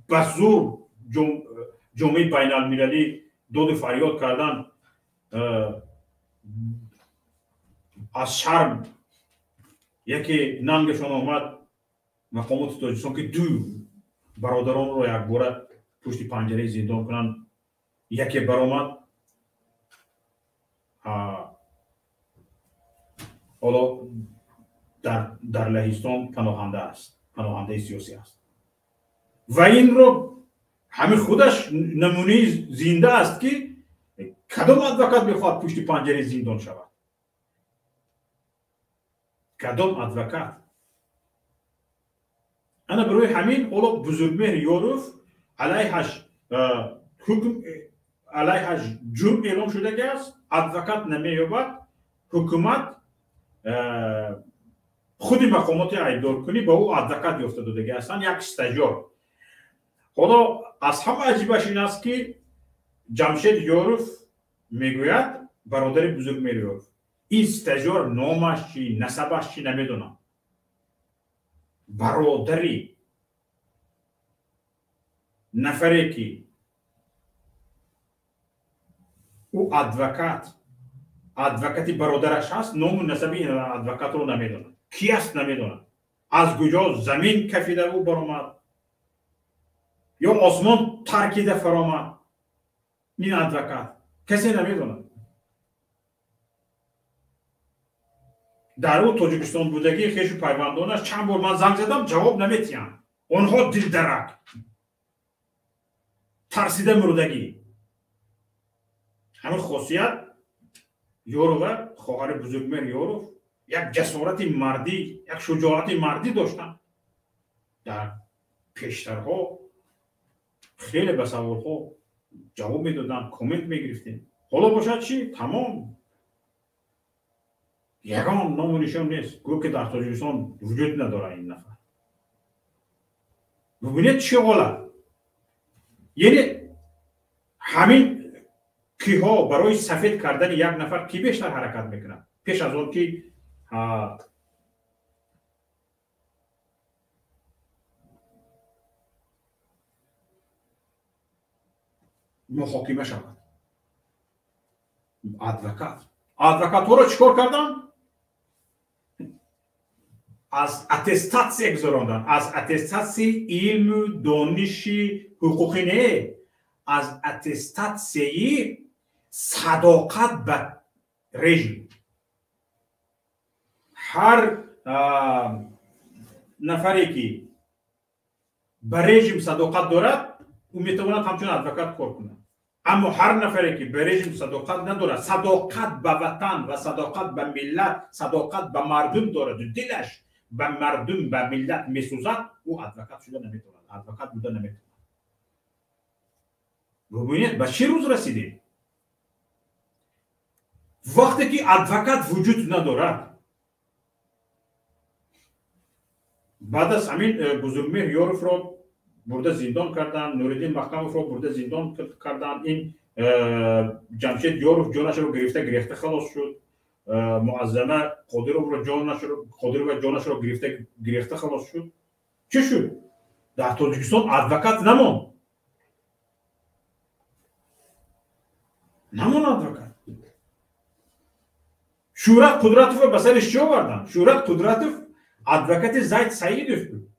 به زور جامعه بین المللی داد فریاد کردند. از شرم یکی ننگشان آمد مقامات تاجیکستان که 2 برادران را یک باره پشت پنجره زندان کنند. یکی برآمد، حالا در لهستان پناهنده است، پناهنده سیاسی است و این رو همین خودش نمونه زنده است که کدام ادوکت بخواد پشت پنجره زندان شود. کدام ادوکت؟ انا برای همین حالا بزرگمهر یاروف علیهش حکم، علیهش جرم اعلام شده است، ادوکت نمی‌یابد، حکومت خود مقامات ایدار کنی با او ادوکت یافته داده هستند، یک استاژیار. حالا از همه عجیبش این است که جمشید یاروف میگوید برادر بزرگمهر یاروف، این استاژیار نامش چی، نسبش چی نمیدونم، برادری نفری که او ادوکتی برادرش هست، نام و نسب این ادوکت رو نمیدونه، کی است نمیدونه، از کجا زمین کفیده او برآمد یا آسمان ترکیده فرآمد، این ادوکت کسی نمیدونه. در او تاجیکستان بودگی خویش و پیوندانش چند بار من زنگ زدم جواب نمیتیم. آنها دل درک ترسیده مردگی همین خاصیت یورو و خواهر بزرگمهر یورو یک جسارت مردی یک شجاعت مردی داشتن در پیشترها خیلی به سوالها جواب میدادن کامنت میگرفتیم حالا باشد چی تمام یگان نام و نشان نیست گویا که در تاجیکستان وجود نداره این نفر ببینید چه حالا یعنی همین کیها برای سفید کردن یک نفر کی بیشتر حرکت میکنه پیش از اون که محاکمه شود ادوکات ها رو چیکار کردن از اتستاتسی گذراندن از اتستاتسی علم دانش حقوقی نه از اتستاتسی صداقت به رژیم هر نفری که به رژیم صداقت دارد او میتواند همچون ادوکات کار کنه اما هر نفری که به رژیم صداقت ندارد صداقت به وطن و صداقت به ملت صداقت به مردم دارد و دلش به مردم به ملت میسوزد او ادوکات شده نمیتواند ادوکات بوده نمیتواند ببینید به چه روز رسیدیم وقتی که ادوکات وجود ندارد بعد از همین بزرگمهر یورف رو برده زندان کردن نوریدین مخکموف رو برده زندان کردن این جمشید یورف جانش رو گرفته خلاص شد معظمه قادرov رو جانش رو گرفته خلاص شد چه شد در تاجیکستان ادوکات نمون ادوکات شورت قدرتوف به سرش چه آوردن شورت قدرتوف ادوکات زید سعیدوف بود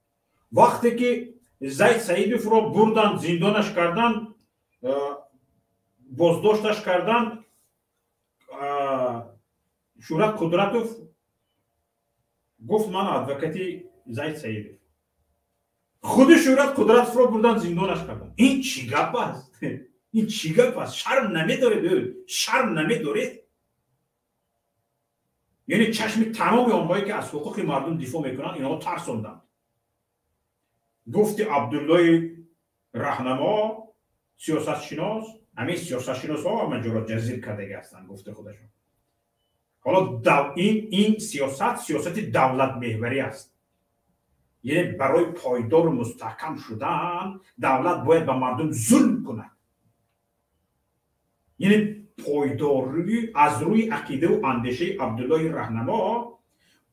وقتی که زید سعیدوف رو بردن زندانش کردن بازداشتش کردن شورت قدرتوف گفت من ادوکاتی زید سعیدوف خود شورت قدرتوف رو بردن زندانش کردن این چی گپ است این چی گپ است شرم نمیدارید شرم نمیدارید یعنی چشم تمام آنهایی که از حقوق مردم دفاع میکنن اینا ترسوندن گفت عبدالله رهنما سیاست شناس همین سیاست شناس ها مجرد جزیر کرده هستن گفته خودشون حالا این سیاست دولت محوری است یعنی برای پایدار و مستحکم شدن دولت باید به مردم ظلم کند یعنی پایداری از روی عقیده و اندیشه عبدالله رهنما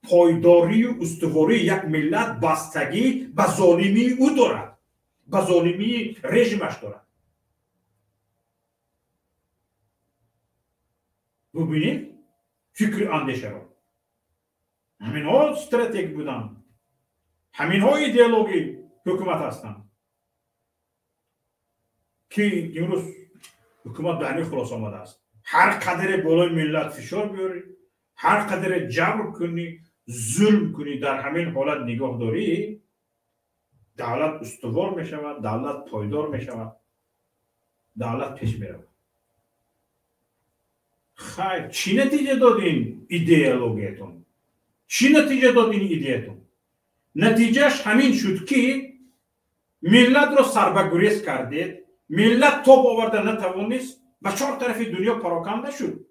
پایداری و استواری یک ملت بستگی به ظالمی او دارد به ظالمی رژیمش دارد ببینید فکر اندیشه را همین ها استراتژی بودن همین ها ایدئولوژی حکومت هستند که امروز حکومت به همین خلاص آمده است هر قدر بالای ملت فشار بیاری هر قدر جبر کنی ظلم کنی در همین حالت نگاه داری دولت استوار می شود دولت پایدار می شود دولت پیش می رود خیر چی نتیجه دادین ایدئولوژیتون چی نتیجه دادین ایدئتون نتیجهش همین شد که ملت را سربگریز کردید ملت توپ آورده نتوانست به چهار طرف دنیا پراکنده شد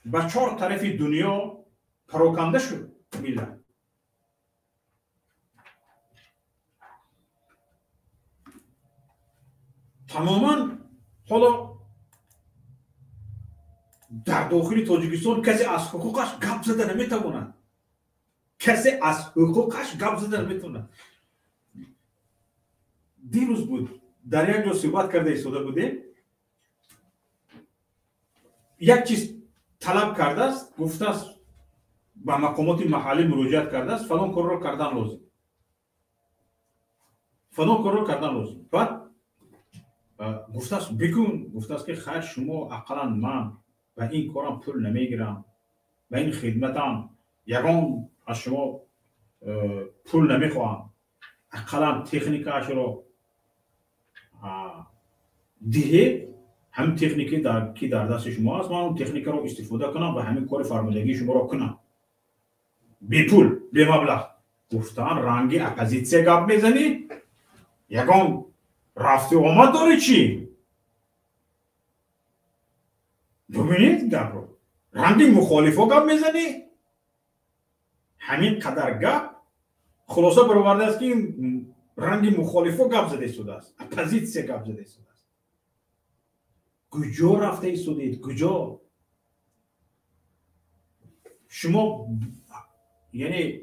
به چهار طرف دنیا پراکنده شد ملت تماما حالا در داخل تاجیکستان کسی از حقوقش گپ زده نمیتواند کسی از حقوقش گپ زده نمیتواند دیروز بود در یک جا صحبت کرده ایستاده بودیم یک چیز طلب کرده است گفته است به مقامات محلی مراجعت کرده است فلان کار را کردن لازم فلان کار را کردن لازم بعد گفته است بکن گفته است که خیر شما اقلا من و این کارم پول نمیگیرم و این خدمتم یگان از شما پول نمیخواهم، اقلا تکنیکاش رو دیه، هم تکنیکی که در دست شما است، من اون تکنیک رو استفاده کنم و همین کار فرمودگی شما رو کنم بی پول بی مبلغ. گفتن رنگی اپوزیسیون گپ میزنی، یگان رفتی آمد داری چی؟ ببینید گپ رو، رنگی مخالفا گپ میزنی، همین قدر گپ خلاصه برآورده است که این رنگی مخالفا گپ زده شده است، اپوزیسیون گپ زده شده است. کجا رفته ایستادید؟ کجا؟ شما یعنی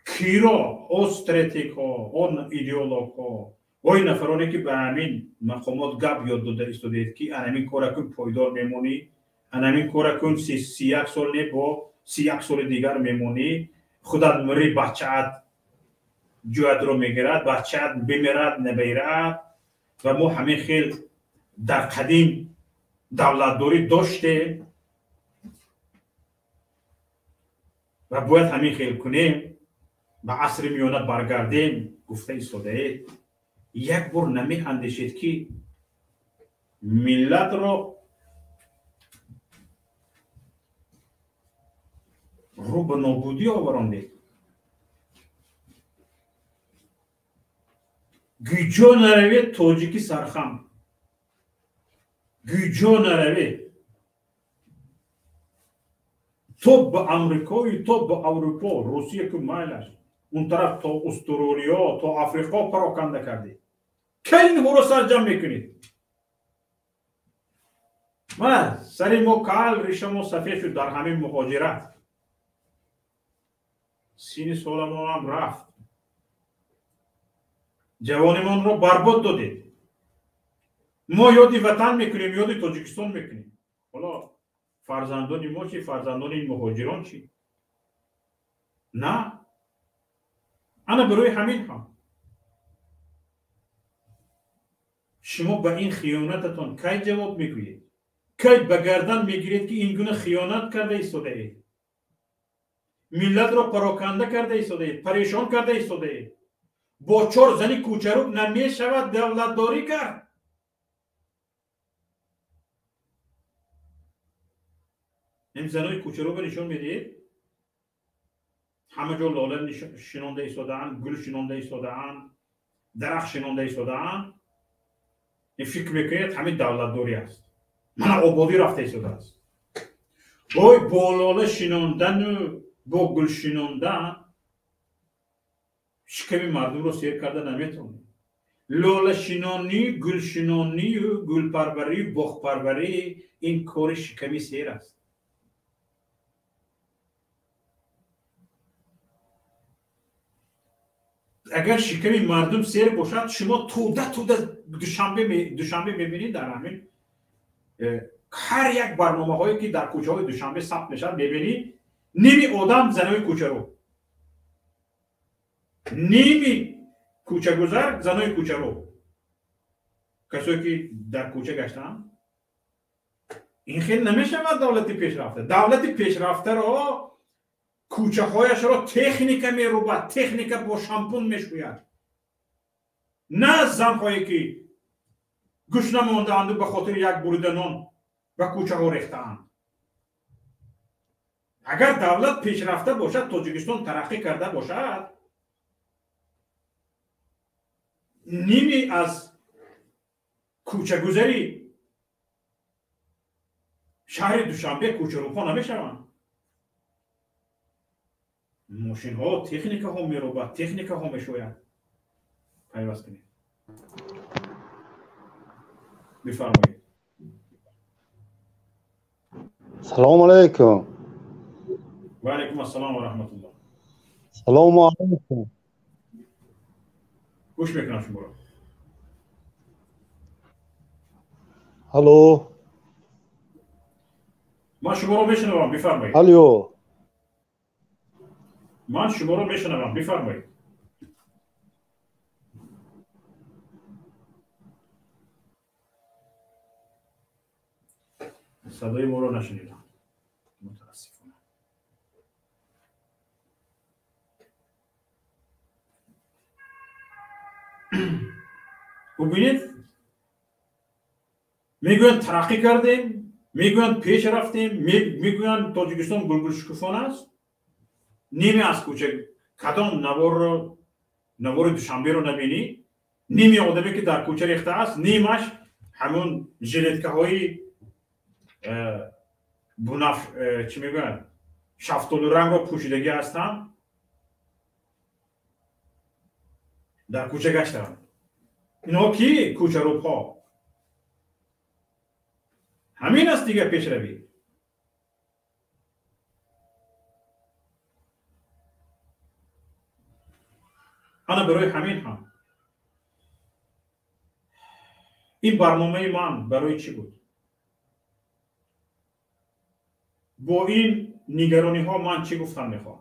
کیرا استراتژیکا اون ایدئولوژا و این نفرانی که به همین مقامات گپ یاد داده ایستادید که همین کارکن پایدار میمونی، همین کارکن 31 سال نه با 31 سال دیگر میمونی، خودت مری بچه‌ات جوت رو میگیرد، بچه‌ات بمیرد نبیرد. و ما همین خیلی در قدیم دولتداری داشته و باید همین خیلی کنیم، به عصر میانه برگردیم. گفته ایستاده یک بار نمی اندیشید که ملت رو به نابودی آورانده. گیجا نروید تاجیکی سرخم، گیجا نروید تو به امریکایی، تو به اروپا، روسیه که مایلش اون طرف تا استرالیا تا افریقا پراکنده کردی، که این رو سرجم میکنید؟ من سری ما کال ریشم و صفیه شد در همین مهاجرت. 30 سال ما هم رفت، جوانیمان رو برباد دادید. ما یادی وطن میکنیم، یادی تاجیکستان میکنیم. حالا فرزندان ما چی؟ فرزندان این مهاجران چی؟ نه، انا برای همین هم شما به این خیانتتان کی جواب میگویید؟ کی به گردن میگیرید که این گونه خیانت کرده ایستاده اید؟ ملت را پراکنده کرده ایستاده اید، پریشان کرده ایستاده اید. با 4 زنی کوچروک نمی شود دولتداری کرد. این زنای کوچروک نشون میدید، همه جا لاله شنونده ایستاده اند، گل شنونده ایستاده اند، درخت شنونده ایستاده اند. این فکر میکنید همین دولتداری است. من آبادی رفته ایستاده است. با لاله شنوندن و با گل شنوندن شکم مردم رو سیر کرده نمیتونه. لاله شنانی، گل شنانی و گل پروری، باغ پروری، این کار شکمی سیر است. اگر شکمی مردم سیر باشد، شما توده دوشنبه میبینید در همین هر یک برنامه هایی که در کوچه های دوشنبه ثبت میشد ببینید، نیمی آدم زنای کوچه رو، نیمی کوچه گذر زنای کوچه رو، کسایی که در کوچه گشتن. این خیلی نمیشود دولتی پیشرفته. دولتی پیشرفته را کوچه هایش را تکنیک میروبد، تکنیک با شامپون میشوید، نه زن هایی که گوش نمانده اند به خاطر یک بریده نان و کوچه ها ریختند. اگر دولت پیشرفته باشد، تاجیکستان ترقی کرده باشد، نیمی از کوچه گذری شهر دوشنبه کوچه روپا نمیشوند. ماشین ها تکنیک ها میروبد، تکنیک ها میشوید. پیوست کنید. بفرمایید. سلام علیکم. و علیکم السلام و رحمت الله. سلام علیکم. گوش میکنم شما را. الو. من شما را میشنوم، بفرمایید. الو. من شما را میشنوم، بفرمایید. صدای ما را نشنیدم، متاسفانه. ببینید میگویند ترقی کردیم، میگویند پیش رفتیم، میگویند تاجیکستان گلگل شکوفان است. نیمی از کوچه کدام نوار دوشنبه رو نبینی، نیمی آدمی که در کوچه ریخته است، نیمش همون ژیلتکه های چی میگویند شفتالو رنگ رو پوشیدگی هستند، در کوچه گشتند. اینا کی؟ کوچه روپا. همین است دیگه پیش روی. انا برای همین هم این برنامه من برای چی بود؟ با این نگرانی ها من چی گفتم میخوام؟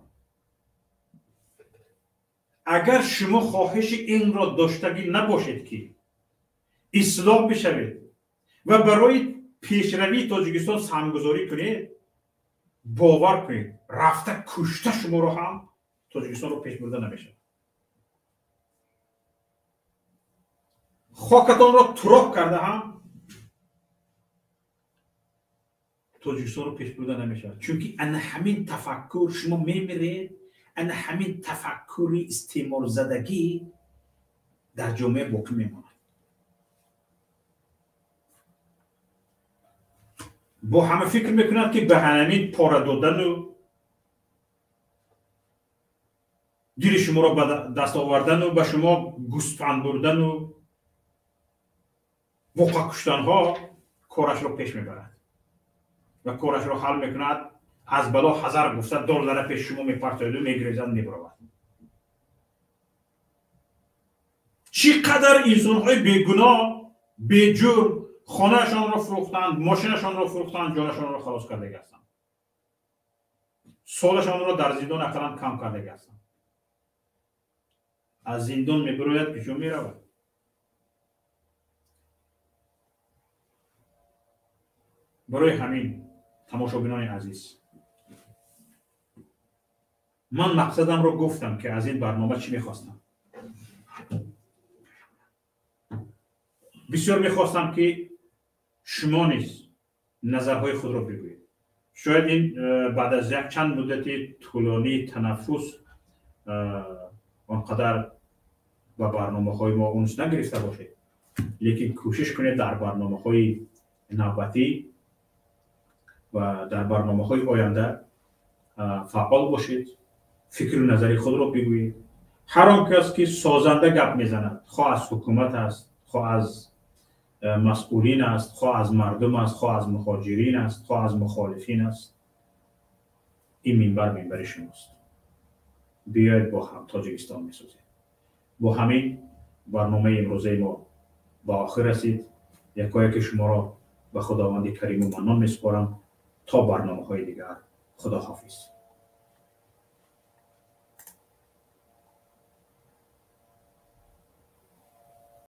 اگر شما خواهش این را داشتگی نباشید که اصلاح بشوید و برای پیشروی تاجیکستان سهمگذاری کنید، باور کنید رفته کشته شما رو هم تاجیکستان رو پیش برده نمیشه. خاکتان را تراب کرده هم تاجیکستان رو پیش برده نمیشه. چونکه ان همین تفکر شما میمیرید، ان همین تفکر استعمار زدگی در جامعه باقی میماند. با همه فکر میکنند که به همین پاره دادن و دیر شما را به دست آوردن و به شما گوسفند بردن و بقا کشتن ها کارش را پیش میبرد و کارش را حل میکند. از بلا حذر گفته دلار پیش شما میپرتاید و میگریزند میبرود. چقدر انسان های بیگناه بیجرم خانهشان را فروختند، ماشینشان را فروختند، جانشان را خلاص کرده هستند، سالشان را در زندان اقلا کم کرده هستند. از زندان میبروید پیشون میرود. برای همین تماشابینان عزیز، من مقصدم رو گفتم که از این برنامه چی میخواستم. بسیار میخواستم که شما نیز نظرهای خود را بگویید. شاید این بعد از یک چند مدت طولانی تنفس آنقدر با برنامه های ما اونس نگرفته باشه، لیکن کوشش کنید در برنامه های نوبتی و در برنامه های آینده فعال باشید، فکر و نظری خود را بگویید. هر آن کس که سازنده گپ میزند، خواه از حکومت است، خواه از مسئولین است، خواه از مردم است، خواه از مهاجرین است، خواه از مخالفین است، این منبر شماست. بیاید با هم تاجیکستان میسازید. با همین برنامه امروزه ما با آخر رسید. یکایک شما را به خداوند کریم و منان میسپارم تا برنامه های دیگر. خدا حافظ.